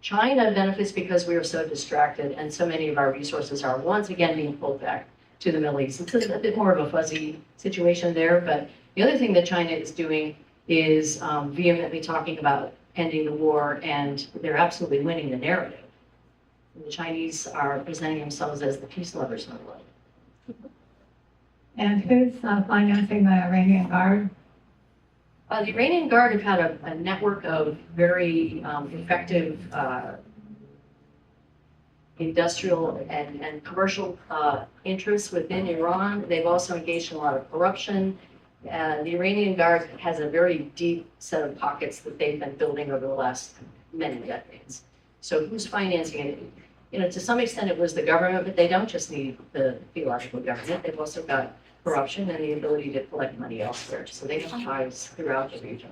China benefits because we are so distracted and so many of our resources are once again being pulled back to the Middle East. It's a bit more of a fuzzy situation there, but the other thing that China is doing is vehemently talking about ending the war, and they're absolutely winning the narrative. The Chinese are presenting themselves as the peace lovers in the world. And who's financing the Iranian Guard? The Iranian Guard have had a network of very effective industrial and commercial interests within Iran. They've also engaged in a lot of corruption. The Iranian Guard has a very deep set of pockets that they've been building over the last many decades. So who's financing it? You know, to some extent it was the government, but they don't just need the theological government. They've also got corruption and the ability to collect money elsewhere. So they have ties throughout the region.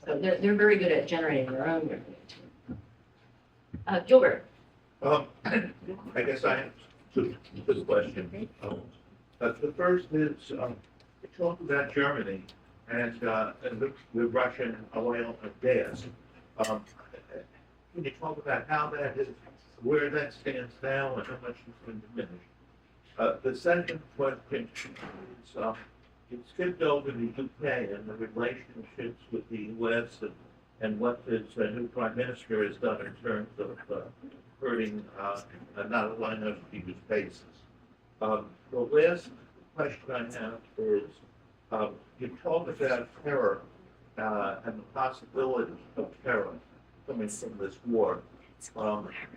So they're very good at generating their own revenue. Gilbert. I guess I have two questions. The first is, you talked about Germany and the Russian oil and gas. Can you talk about how that is, where that stands now and how much it's been diminished? The second question is, you skipped over the UK and the relationships with the US and what this new prime minister has done in terms of hurting not allowing us to use bases. The last question I have is, you talk about terror and the possibility of terror coming from this war.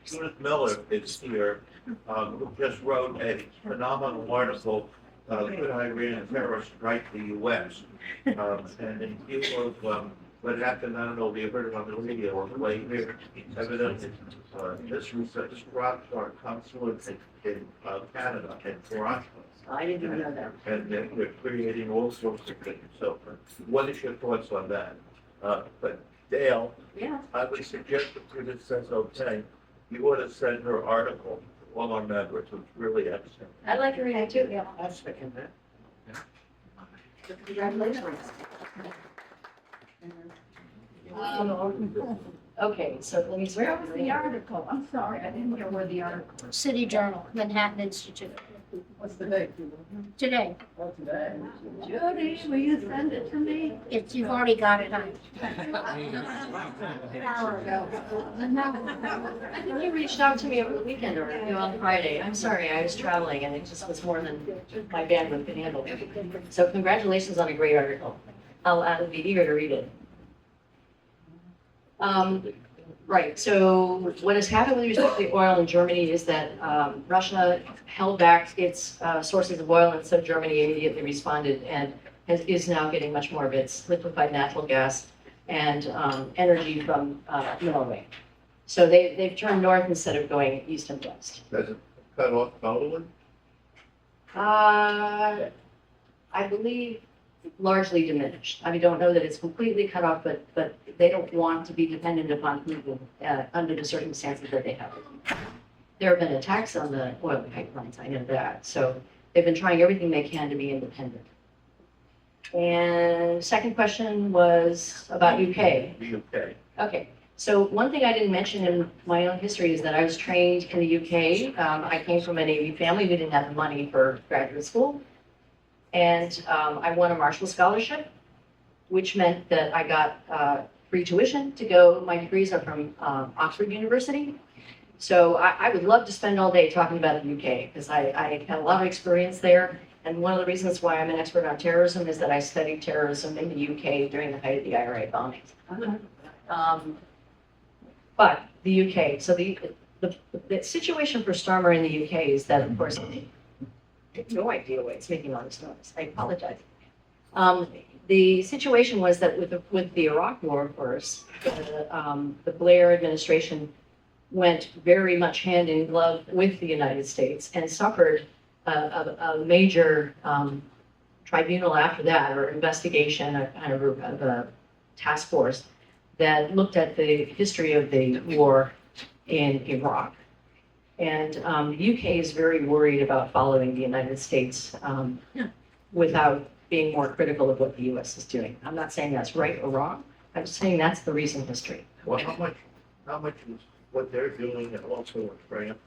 Judith Miller is here, who just wrote a phenomenal article, Could Iran Terror Strike the U.S.? And in view of what happened, I don't know if you heard it on the radio on the way here, evidently this research dropped our consulate in Canada, in Toronto. I didn't even know that. And then we're creating all sorts of things. So what is your thoughts on that? But Dale, Yeah. I would suggest if Judith says okay, you ought to send her article to all our members. It's really excellent. I'd like to read it too. Yeah. I'll second that. Congratulations. Okay, so let me. Where was the article? I'm sorry, I didn't hear where the article. City Journal, Manhattan Institute, What's the date? today. Today. Judy, will you send it to me? It's, you've already got it on. I think you reached out to me over the weekend or on Friday. I'm sorry, I was traveling and it just was more than my bandwidth could handle. So congratulations on a great article. I'll be eager to read it. Right, so what has happened with respect to the oil in Germany is that Russia held back its sources of oil, and so Germany immediately responded and is now getting much more of its liquefied natural gas and energy from Norway. So they've turned north instead of going east and west. Does it cut off totally? I believe largely diminished. I don't know that it's completely cut off, but they don't want to be dependent upon people under the circumstances that they have. There have been attacks on the oil pipelines, I know that. So they've been trying everything they can to be independent. And second question was about UK. The UK. Okay, so one thing I didn't mention in my own history is that I was trained in the UK. I came from a Navy family. We didn't have the money for graduate school. And I won a Marshall Scholarship, which meant that I got free tuition to go. My degrees are from Oxford University. So I would love to spend all day talking about the UK because I had a lot of experience there. And one of the reasons why I'm an expert on terrorism is that I studied terrorism in the UK during the height of the IRA bombings. But the UK, so the situation for Starmer in the UK is that, of course, I have no idea why it's making all this noise. I apologize. The situation was that with the Iraq War, of course, the Blair administration went very much hand in glove with the United States and suffered a major tribunal after that, or investigation, a kind of a task force that looked at the history of the war in Iraq. And the UK is very worried about following the United States without being more critical of what the US is doing. I'm not saying that's right or wrong. I'm just saying that's the recent history. Well, how much is what they're doing and also in France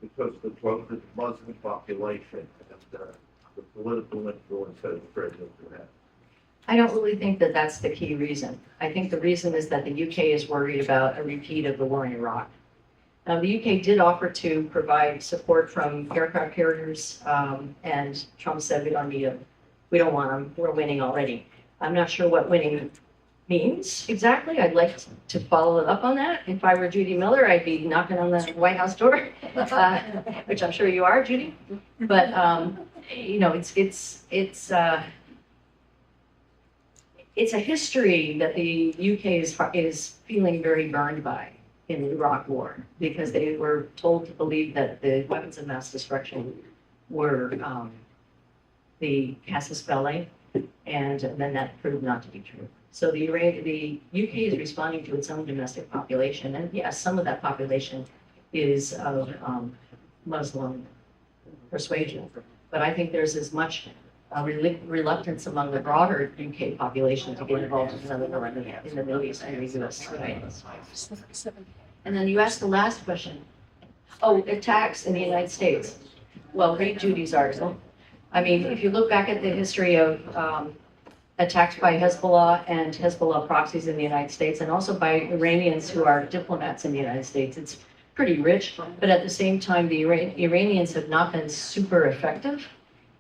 because the growth of the Muslim population and the political influence that is present in that? I don't really think that that's the key reason. I think the reason is that the UK is worried about a repeat of the war in Iraq. The UK did offer to provide support from aircraft carriers, and Trump said we don't want them. We're winning already. I'm not sure what winning means exactly. I'd like to follow up on that. If I were Judy Miller, I'd be knocking on the White House door, which I'm sure you are, Judy. But you know, it's a history that the UK is feeling very burned by in the Iraq War, because they were told to believe that the weapons of mass destruction were the casus belli, and then that proved not to be true. So the UK is responding to its own domestic population, and yes, some of that population is of Muslim persuasion, but I think there's as much reluctance among the broader UK population to get involved in the war in the Middle East and the US today. And then you asked the last question. Oh, attacks in the United States. Well, read Judy's article. I mean, if you look back at the history of attacks by Hezbollah and Hezbollah proxies in the United States, and also by Iranians who are diplomats in the United States, it's pretty rich. But at the same time, the Iranians have not been super effective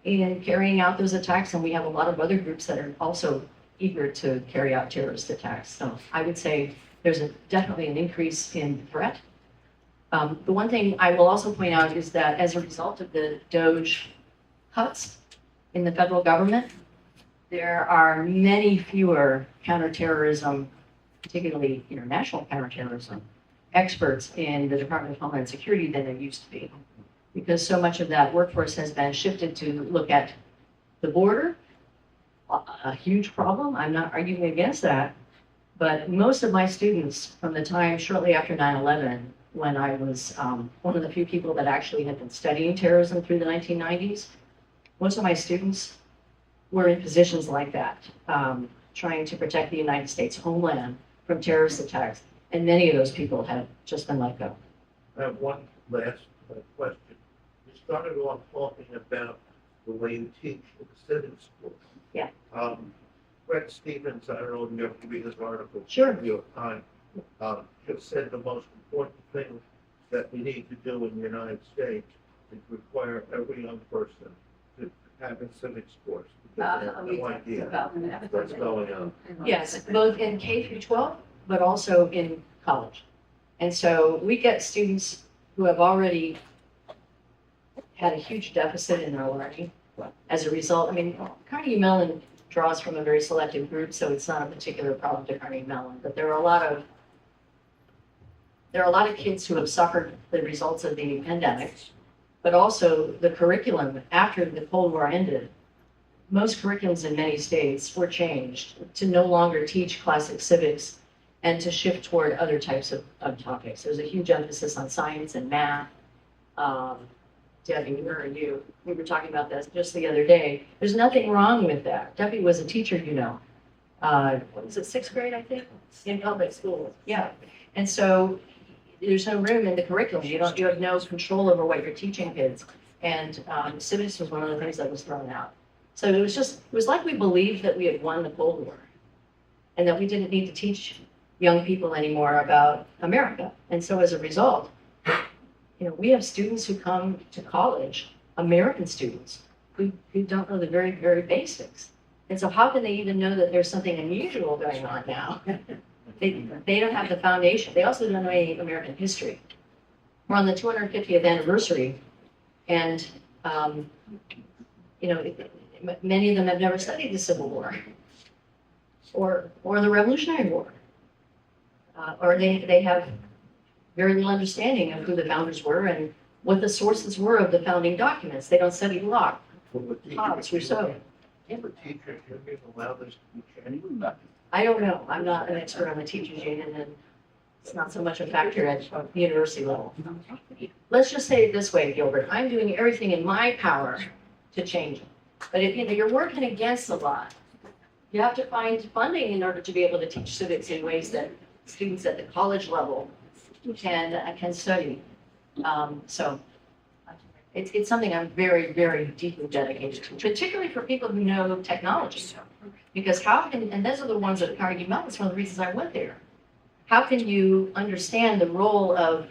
in carrying out those attacks, and we have a lot of other groups that are also eager to carry out terrorist attacks. So I would say there's definitely an increase in threat. The one thing I will also point out is that as a result of the DOGE cuts in the federal government, there are many fewer counterterrorism, particularly international counterterrorism, experts in the Department of Homeland Security than there used to be, because so much of that workforce has been shifted to look at the border, a huge problem. I'm not arguing against that, but most of my students from the time shortly after 9/11, when I was one of the few people that actually had been studying terrorism through the 1990s, most of my students were in positions like that, trying to protect the United States homeland from terrorist attacks. And many of those people have just been let go. I have one last question. You started off talking about the way you teach in the civics school. Yeah. Brett Stevens, I don't know if you ever read his article. Sure. New York Times, just said the most important thing that we need to do in the United States is require every young person to have a civics course. Because they have no idea what's going on. Yes, both in K through 12, but also in college. And so we get students who have already had a huge deficit in their learning as a result. I mean, Carnegie Mellon draws from a very selective group, so it's not a particular problem to Carnegie Mellon, but there are a lot of kids who have suffered the results of the pandemic, but also the curriculum after the Cold War ended. Most curriculums in many states were changed to no longer teach classic civics and to shift toward other types of topics. There's a huge emphasis on science and math. Debbie, where are you? We were talking about this just the other day. There's nothing wrong with that. Debbie was a teacher, you know. What was it, 6th grade, I think, in public school. Yeah. And so there's no room in the curriculum. You have no control over what you're teaching kids. And civics was one of the things that was thrown out. So it was like we believed that we had won the Cold War and that we didn't need to teach young people anymore about America. And so as a result, you know, we have students who come to college, American students, who don't know the very, very basics. And so how can they even know that there's something unusual going on now? They don't have the foundation. They also don't know any American history. We're on the 250th anniversary, and you know, many of them have never studied the Civil War or the Revolutionary War, or they have very little understanding of who the founders were and what the sources were of the founding documents. They don't study Locke, Hobbes, Rousseau. For teachers, you're being allowed this to be changed? I don't know. I'm not an expert on the teachers union, and it's not so much a factor at the university level. Let's just say it this way, Gilbert. I'm doing everything in my power to change it. But if you know, you're working against a lot, you have to find funding in order to be able to teach civics in ways that students at the college level can study. So it's something I'm very, very deeply dedicated to, particularly for people who know technology. Because and those are the ones at Carnegie Mellon, it's one of the reasons I went there. How can you understand the role of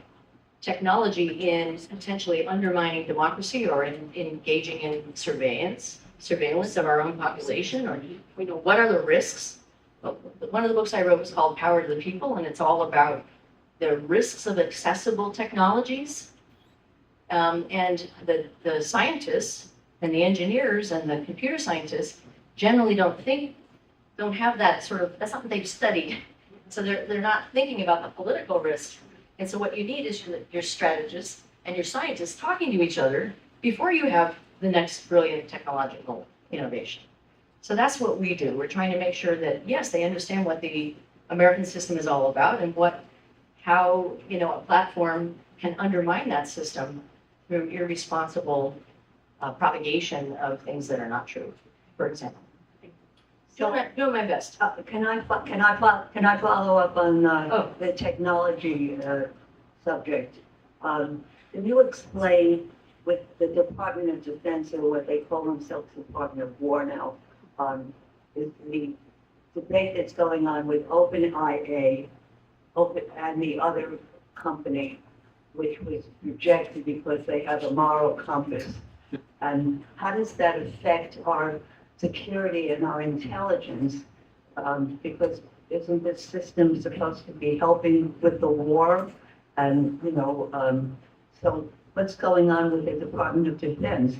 technology in potentially undermining democracy or in engaging in surveillance of our own population? Or, you know, what are the risks one of the books I wrote was called Power to the People, and it's all about the risks of accessible technologies. And the scientists and the engineers and the computer scientists generally don't have that sort of, that's not what they've studied. So they're not thinking about the political risk. And so what you need is your strategists and your scientists talking to each other before you have the next brilliant technological innovation. So that's what we do. We're trying to make sure that, yes, they understand what the American system is all about and how a platform can undermine that system through irresponsible propagation of things that are not true, for example. Doing my best. Can I follow up on Oh. the technology subject? Can you explain with the Department of Defense, or what they call themselves, Department of War now, is the debate that's going on with OpenIA and the other company, which was rejected because they have a moral compass? And how does that affect our security and our intelligence? Because isn't this system supposed to be helping with the war? And, so what's going on with the Department of Defense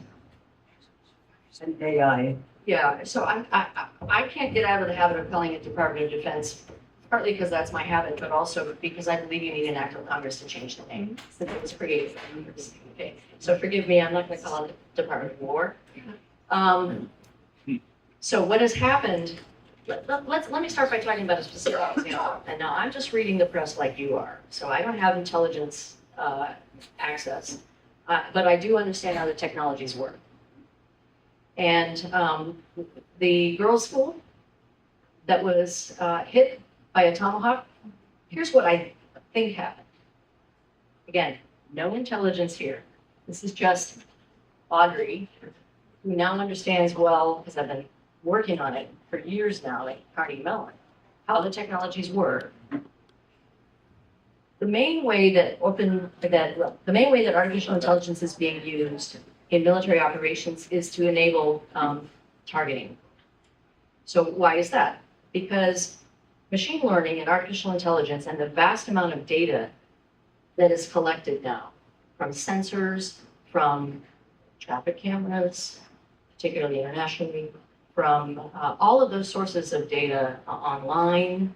and AI? Yeah, so I can't get out of the habit of calling it Department of Defense, partly because that's my habit, but also because I believe you need an act of Congress to change the name, since it was created. Okay, so forgive me, I'm not going to call it Department of War. So what has happened, let me start by talking about a specific example. And now I'm just reading the press like you are, so I don't have intelligence access, but I do understand how the technologies work. And the girls' school that was hit by a tomahawk, here's what I think happened. Again, no intelligence here. This is just Audrey, who now understands well, because I've been working on it for years now, like Carnegie Mellon, how the technologies work. The main way that artificial intelligence is being used in military operations is to enable targeting. So why is that? Because machine learning and artificial intelligence and the vast amount of data that is collected now from sensors, from traffic cameras, particularly internationally, from all of those sources of data online,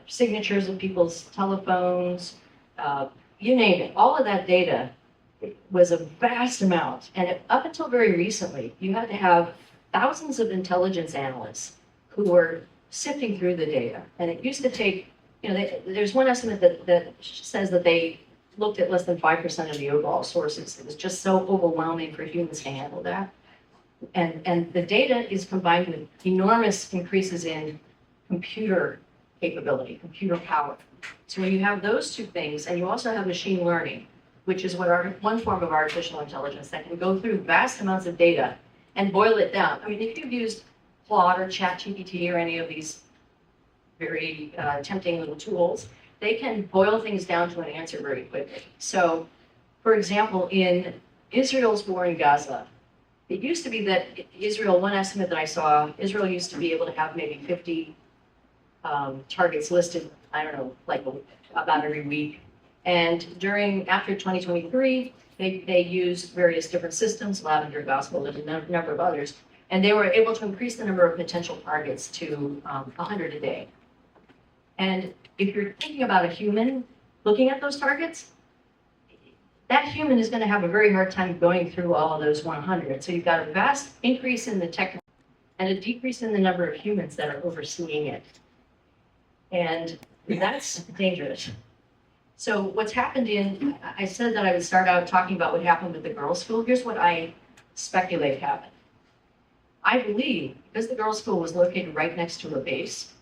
signatures of people's telephones, you name it, all of that data was a vast amount. And up until very recently, you had to have thousands of intelligence analysts who were sifting through the data. And it used to take, there's one estimate that says that they looked at less than 5% of the overall sources. It was just so overwhelming for humans to handle that. And the data is combined with enormous increases in computer capability, computer power. So when you have those two things, and you also have machine learning, which is one form of artificial intelligence that can go through vast amounts of data and boil it down. I mean, if you've used Claude or ChatGPT or any of these very tempting little tools, they can boil things down to an answer very quickly. So, for example, in Israel's war in Gaza, it used to be that Israel, one estimate that I saw, Israel used to be able to have maybe 50 targets listed, I don't know, like about every week. And after 2023, they used various different systems, Lavender, Gospel, and a number of others, and they were able to increase the number of potential targets to 100 a day. And if you're thinking about a human looking at those targets, that human is going to have a very hard time going through all of those 100. So you've got a vast increase in the tech and a decrease in the number of humans that are overseeing it. And that's dangerous. So what's happened I said that I would start out talking about what happened with the girls' school. Here's what I speculate happened. I believe, because the girls' school was located right next to a base,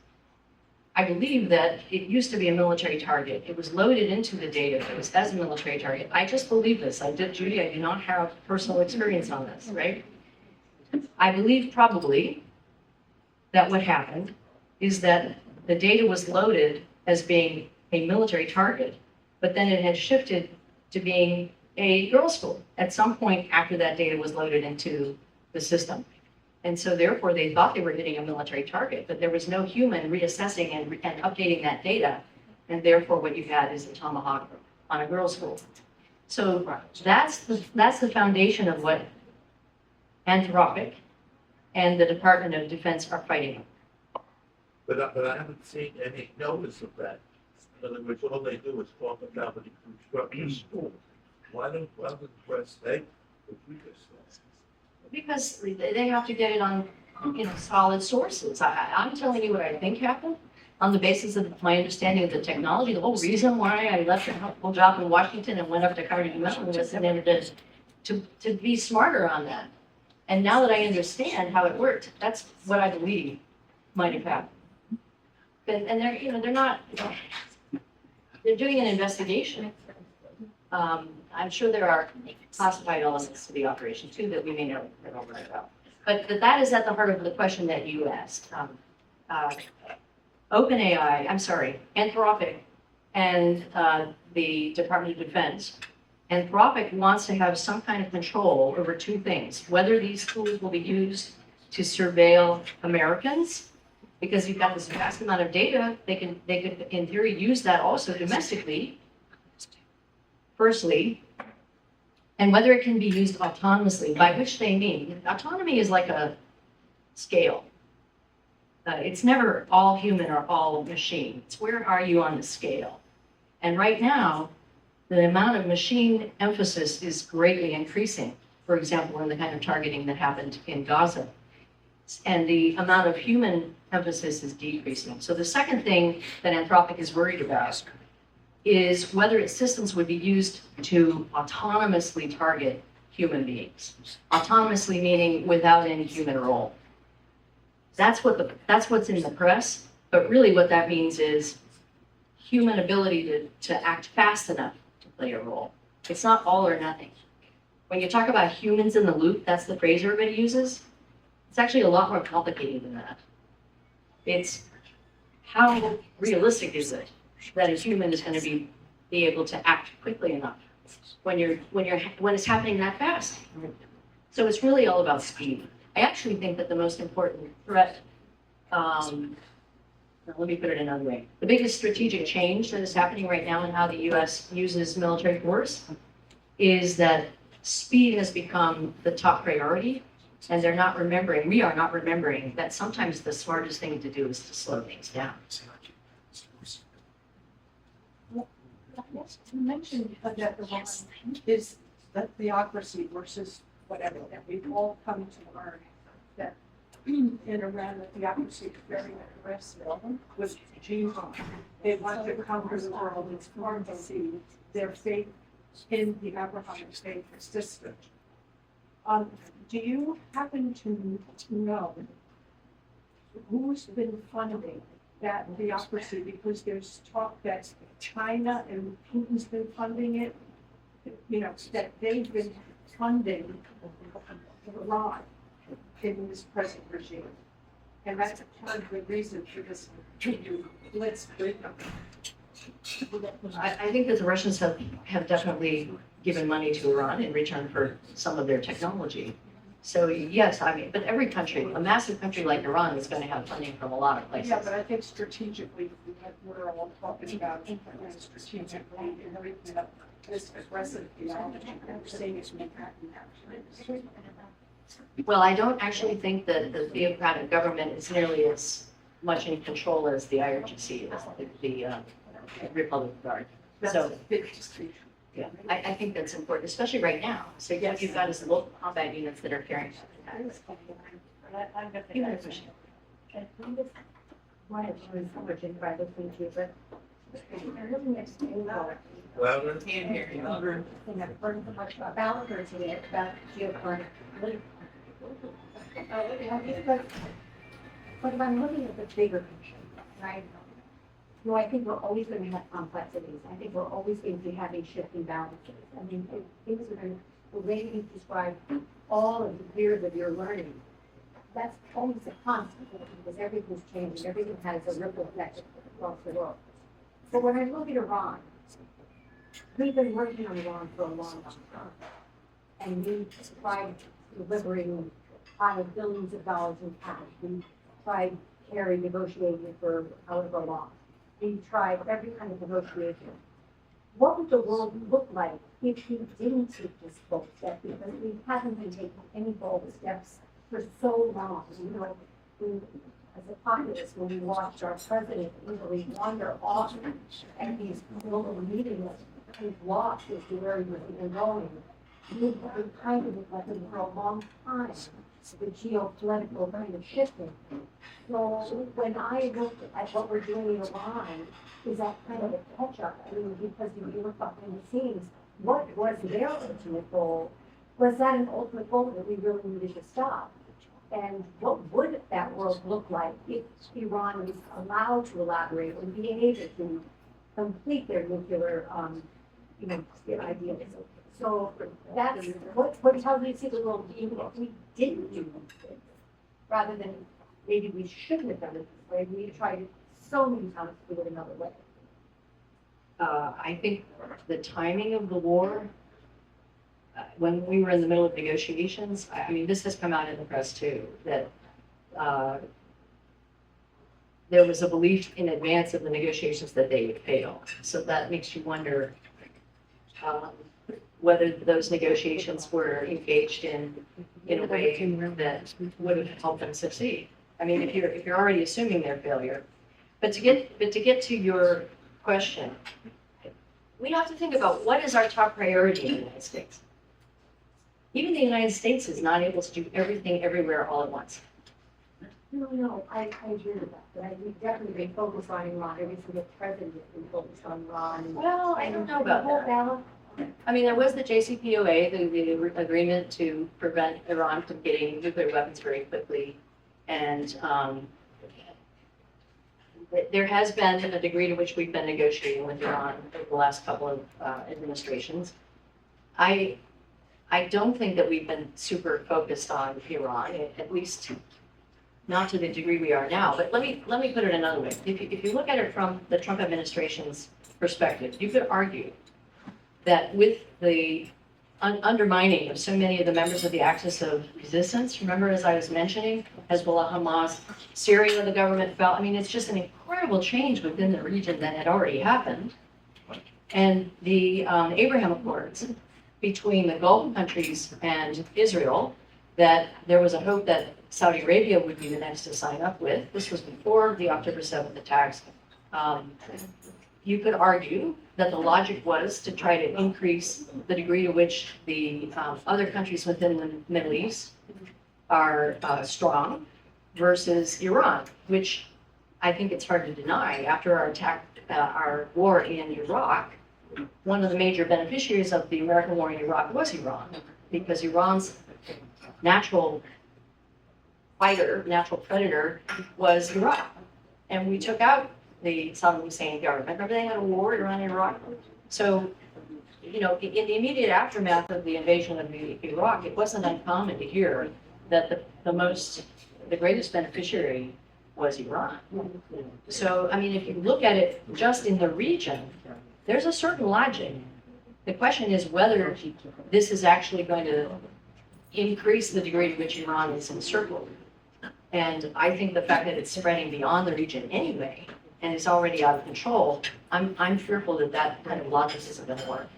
I believe that it used to be a military target. It was loaded into the database as a military target. I just believe this. Judy, I do not have personal experience on this, right? I believe probably that what happened is that the data was loaded as being a military target, but then it had shifted to being a girls' school at some point after that data was loaded into the system. And so therefore, they thought they were hitting a military target, but there was no human reassessing and updating that data. And therefore, what you had is a tomahawk on a girls' school. So that's the foundation of what Anthropic and the Department of Defense are fighting. But I haven't seen any notice of that. In other words, all they do is talk about the construction school. Why don't the press say, if we just Because they have to get it on, solid sources. I'm telling you what I think happened on the basis of my understanding of the technology. The whole reason why I left a helpful job in Washington and went up to Carnegie Mellon was in order to be smarter on that. And now that I understand how it worked, that's what I believe might have happened. And they're not, they're doing an investigation. I'm sure there are classified elements to the operation too that we may not know about. But that is at the heart of the question that you asked. Anthropic and the Department of Defense. Anthropic wants to have some kind of control over two things: whether these tools will be used to surveil Americans, because you've got this vast amount of data, they could in theory use that also domestically. Firstly, and whether it can be used autonomously, by which they mean autonomy is like a scale. It's never all human or all machine. It's where are you on the scale? And right now, the amount of machine emphasis is greatly increasing. For example, in the kind of targeting that happened in Gaza. And the amount of human emphasis is decreasing. So the second thing that Anthropic is worried about is whether its systems would be used to autonomously target human beings. Autonomously meaning without any human role. That's what's in the press, but really what that means is human ability to act fast enough to play a role. It's not all or nothing. When you talk about humans in the loop, that's the phrase everybody uses. It's actually a lot more complicated than that. It's how realistic is it that a human is going to be able to act quickly enough when it's happening that fast. So it's really all about speed. I actually think that the most important threat, let me put it another way. The biggest strategic change that is happening right now in how the US uses military force is that speed has become the top priority, and we are not remembering that sometimes the smartest thing to do is to slow things down. You mentioned that the line is the theocracy versus whatever, that we've all come to learn that in Iran, the theocracy is very aggressive with jihad. They want to conquer the world. It's hard to see their faith in the Abrahamic faith system. Do you happen to know who's been funding that theocracy? Because there's talk that China and Putin's been funding it, that they've been funding Iran in this present regime. And that's part of the reason for this blitzkrieg. I think that the Russians have definitely given money to Iran in return for some of their technology. So yes, but every country, a massive country like Iran is going to have funding from a lot of places. Yeah, but I think strategically, we're all talking about strategically and everything that this aggressive theology that we're seeing is Manhattan actually. Well, I don't actually think that the theocratic government is nearly as much in control as the IRGC is, the Republic Guard. That's So, a big distinction. yeah, I think that's important, especially right now. So what you've got is local combat units that are carrying out attacks. You know, Louder? About geopolitics. But if I'm looking at the bigger picture, right? I think we're always going to have complexities. I think we're always going to be having shifting balances. I mean, things are going to, the way you describe all of the years of your learning, that's always a constant because everything's changing. Everything has a ripple effect across the world. So when I look at Iran, we've been working on Iran for a long time. And we tried delivering tried billions of dollars in cash. We tried carry negotiating for however long. We tried every kind of negotiation. What would the world look like if we didn't take this bold step? Because we haven't been taking any bold steps for so long. You know, we, as a populace, when we watched our president literally wander off at these global meetings, kind of lost as to where he was even going. We've been kind of reflecting for a long time the geopolitical kind of shifting. So when I look at what we're doing in Iran, is that kind of a catch-up? I mean, because if you look behind the scenes, what was their ultimate goal? Was that an ultimate goal that we really needed to stop? And what would that world look like if Iran was allowed to elaborate and be able to complete their nuclear, their ideas? So that's how do you see the world being if we didn't do this, rather than maybe we shouldn't have done it this way. We tried it so many times to do it another way. I think the timing of the war, when we were in the middle of negotiations, I mean, this has come out in the press too, that there was a belief in advance of the negotiations that they would fail. So that makes you wonder whether those negotiations were engaged in a way that would have helped them succeed. I mean, if you're already assuming their failure, but to get to your question, we have to think about what is our top priority in the United States. Even the United States is not able to do everything everywhere all at once. No, I agree with that. But we've definitely been focused on Iran. Every single president has been focused on Iran. Well, I don't know about the whole that. balance. I mean, there was the JCPOA, the agreement to prevent Iran from getting nuclear weapons very quickly. And there has been a degree to which we've been negotiating with Iran over the last couple of administrations. I don't think that we've been super focused on Iran, at least not to the degree we are now. But let me put it another way. If you look at it from the Trump administration's perspective, you could argue that with the undermining of so many of the members of the axis of resistance, remember, as I was mentioning, Hezbollah, Hamas, Syria, the government fell. I mean, it's just an incredible change within the region that had already happened. And the Abraham Accords between the Gulf countries and Israel, that there was a hope that Saudi Arabia would be the next to sign up with. This was before the October 7th attacks. You could argue that the logic was to try to increase the degree to which the other countries within the Middle East are strong versus Iran, which I think it's hard to deny. After our attack, our war in Iraq, one of the major beneficiaries of the American war in Iraq was Iran, because Iran's natural fighter, natural predator was Iraq. And we took out the Saddam Hussein government. Remember they had a war Iran and Iraq? So, in the immediate aftermath of the invasion of Iraq, it wasn't uncommon to hear that the greatest beneficiary was Iran. So, I mean, if you look at it just in the region, there's a certain logic. The question is whether this is actually going to increase the degree to which Iran is encircled. And I think the fact that it's spreading beyond the region anyway, and it's already out of control, I'm fearful that kind of logic isn't going to work.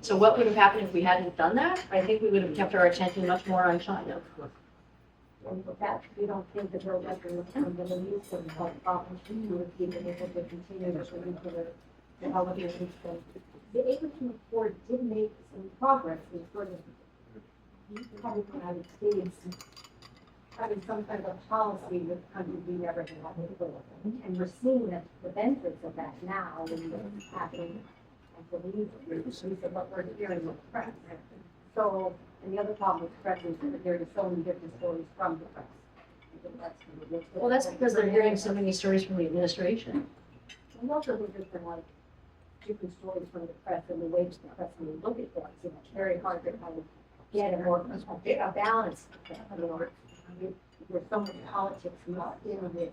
So what would have happened if we hadn't done that? I think we would have kept our attention much more on China. And with that, we don't think that we're record from the Middle East and help problems we would be able to continue to nuclear development. The Abraham Accord did make some progress in sort of having the United States having some kind of a policy with countries we never had before. And we're seeing the benefits of that now when it's happening. I believe it's what we're hearing with the press. So, and the other problem with the press is that there are so many different stories from the press. I think that's Well, that's because they're hearing so many stories from the administration. And also there's different different stories from the press and the way the press may look at things. And it's very hard to kind of get a balance. There's so much politics mixed in with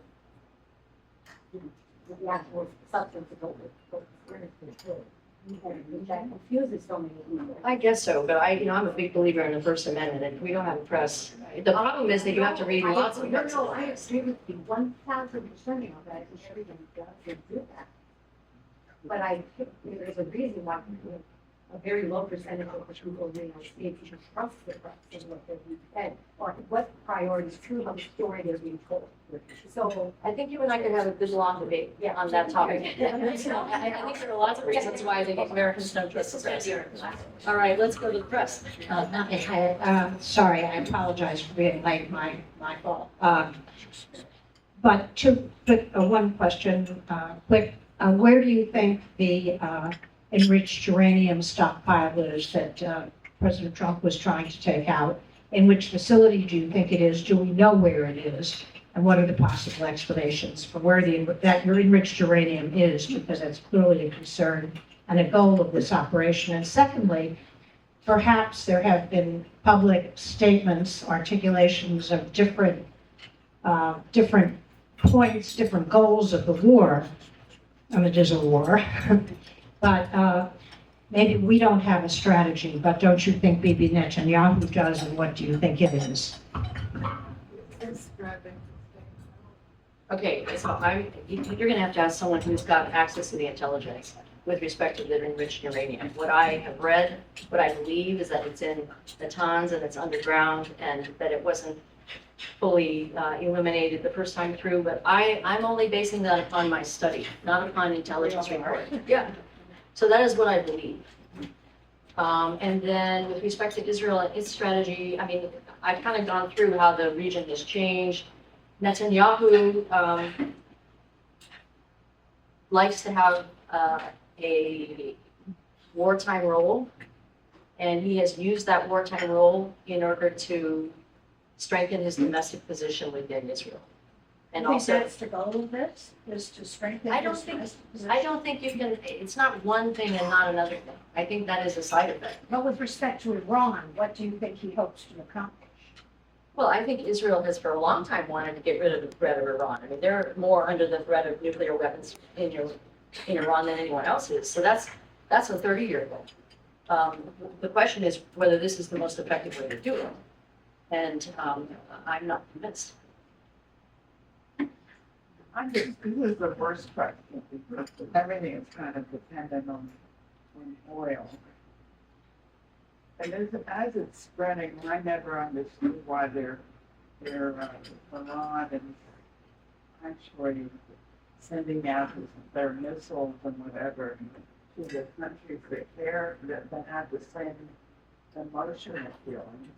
the actual substance of what we're experiencing. That confuses so many people. I guess so, but I'm a big believer in the First Amendment, and we don't have a press. The problem is that you have to read lots of books. No, I agree with you 1,000% of that, and everything does do that. But there's a reason why a very low percentage of the people in the United States even trust the press and what they're being fed, or what priorities true of the story they're being told. So, I think you and I could have a good long debate on that topic. I think there are lots of reasons why I think Americans don't trust the press. All right, let's go to the press. Sorry, I apologize for being late, my fault. But one question, quick, where do you think the enriched uranium stockpile is that President Trump was trying to take out? In which facility do you think it is? Do we know where it is? And what are the possible explanations for where that enriched uranium is? Because that's clearly a concern and a goal of this operation. And secondly, perhaps there have been public statements, articulations of different points, different goals of the war. And it is a war. But maybe we don't have a strategy, but don't you think Bibi Netanyahu does, and what do you think it is? Okay, so you're gonna have to ask someone who's got access to the intelligence with respect to the enriched uranium. What I have read, what I believe is that it's in Natanz and it's underground, and that it wasn't fully eliminated the first time through, but I'm only basing that upon my study, not upon intelligence report. Yeah, so that is what I believe. And then with respect to Israel and its strategy, I mean, I've kind of gone through how the region has changed. Netanyahu likes to have a wartime role, and he has used that wartime role in order to strengthen his domestic position within Israel. And I think also, that's the goal of this, is to strengthen. I don't his think- position. I don't think you can, it's not one thing and not another thing. I think that is a side effect. But with respect to Iran, what do you think he hopes to accomplish? Well, I think Israel has for a long time wanted to get rid of the threat of Iran. I mean, they're more under the threat of nuclear weapons in Iran than anyone else is. So that's a 30-year goal. The question is whether this is the most effective way to do it. And I'm not convinced. I think this is the worst question because everything is kind of dependent on oil. And as it's spreading, I never understood why they're Iran and actually sending out their missiles and whatever to the countries that have the same emotional feelings.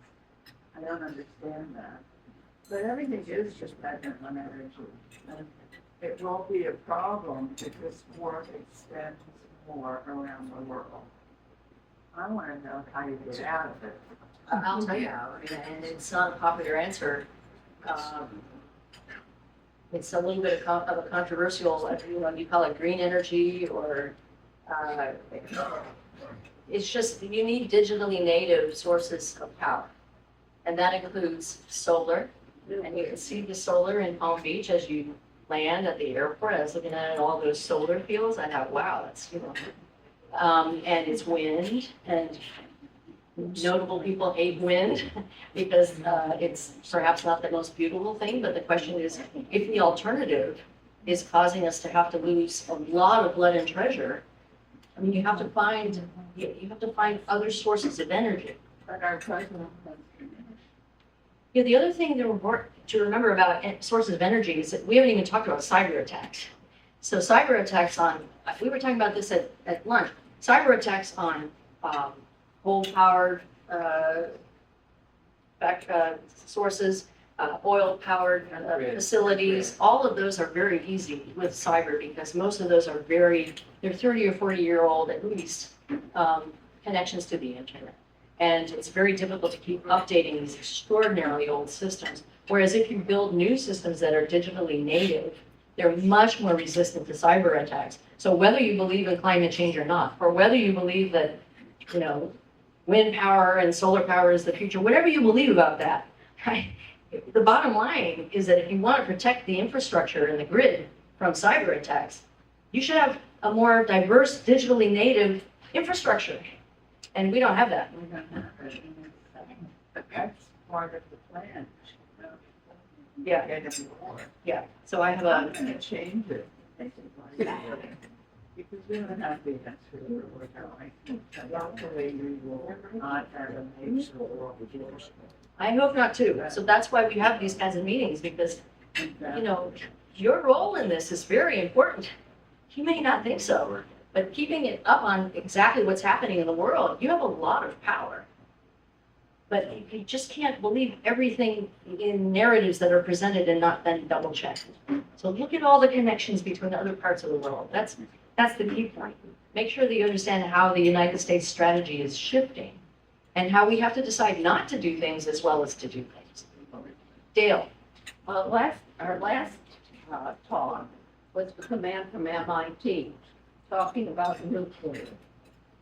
I don't understand that. But everything is dependent on energy. And it will be a problem if this war extends more around the world. I want to know how you get out of it. I'll tell you how, I mean, and it's not a popular answer. It's a little bit of a controversial, you call it green energy or, it's just, you need digitally native sources of power. And that includes solar, and you can see the solar in Palm Beach as you land at the airport. I was looking at all those solar fields, I thought, wow, that's, and it's wind, and notable people hate wind because it's perhaps not the most beautiful thing, but the question is, if the alternative is causing us to have to lose a lot of blood and treasure, I mean, you have to find other sources of energy. But our president has Yeah, the other thing to remember about sources of energy is that we haven't even talked about cyber attacks. So cyber attacks we were talking about this at lunch, cyber attacks on coal-powered sources, oil-powered facilities, all of those are very easy with cyber because most of those are they're 30 or 40-year-old at least connections to the internet. And it's very difficult to keep updating these extraordinarily old systems. Whereas if you build new systems that are digitally native, they're much more resistant to cyber attacks. So whether you believe in climate change or not, or whether you believe that, wind power and solar power is the future, whatever you believe about that, right? The bottom line is that if you want to protect the infrastructure and the grid from cyber attacks, you should have a more diverse, digitally native Infrastructure, and we don't have that. We don't have it, and but that's part of the plan. Yeah. Get it more. Yeah, so I have I'm a, gonna change it. Because we don't have the answer to what we're going. Luckily, we will not have a major war. I hope not too. So that's why we have these kinds of meetings, because, you know, your role in this is very important. You may not think so, but keeping it up on exactly what's happening in the world, you have a lot of power. But you just can't believe everything in narratives that are presented and not then double checked. So look at all the connections between other parts of the world. That's the key point. Make sure that you understand how the United States strategy is shifting and how we have to decide not to do things as well as to do things. Dale. Our last talk was with the man from MIT talking about nuclear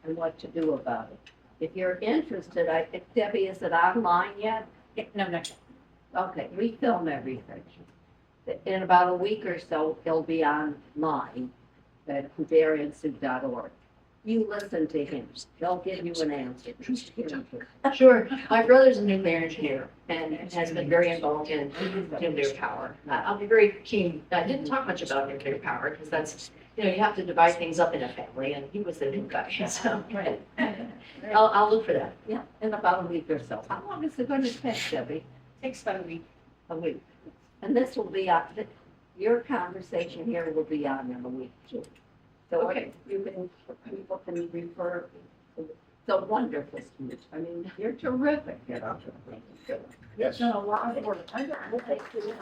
and what to do about it. If you're interested, I think, Debbie, is it online yet? No. Okay, we film everything. In about a week or so, it'll be online at variances.org. You listen to him. They'll give you an answer. Sure. My brother's a nuclear engineer and has been very involved in nuclear power. I'll be very keen. I didn't talk much about nuclear power because that's, you know, you have to divide things up in a family, and he was the new guy. So Right. I'll look for that. Yeah, in about a week or so. How long is it going to take, Debbie? Takes about a week. A week. And this will be, your conversation here will be on in a week too. So Okay. people can refer to the wonderful speech. I mean, you're terrific, you know. Yes. Done a lot of work. I don't know if they do.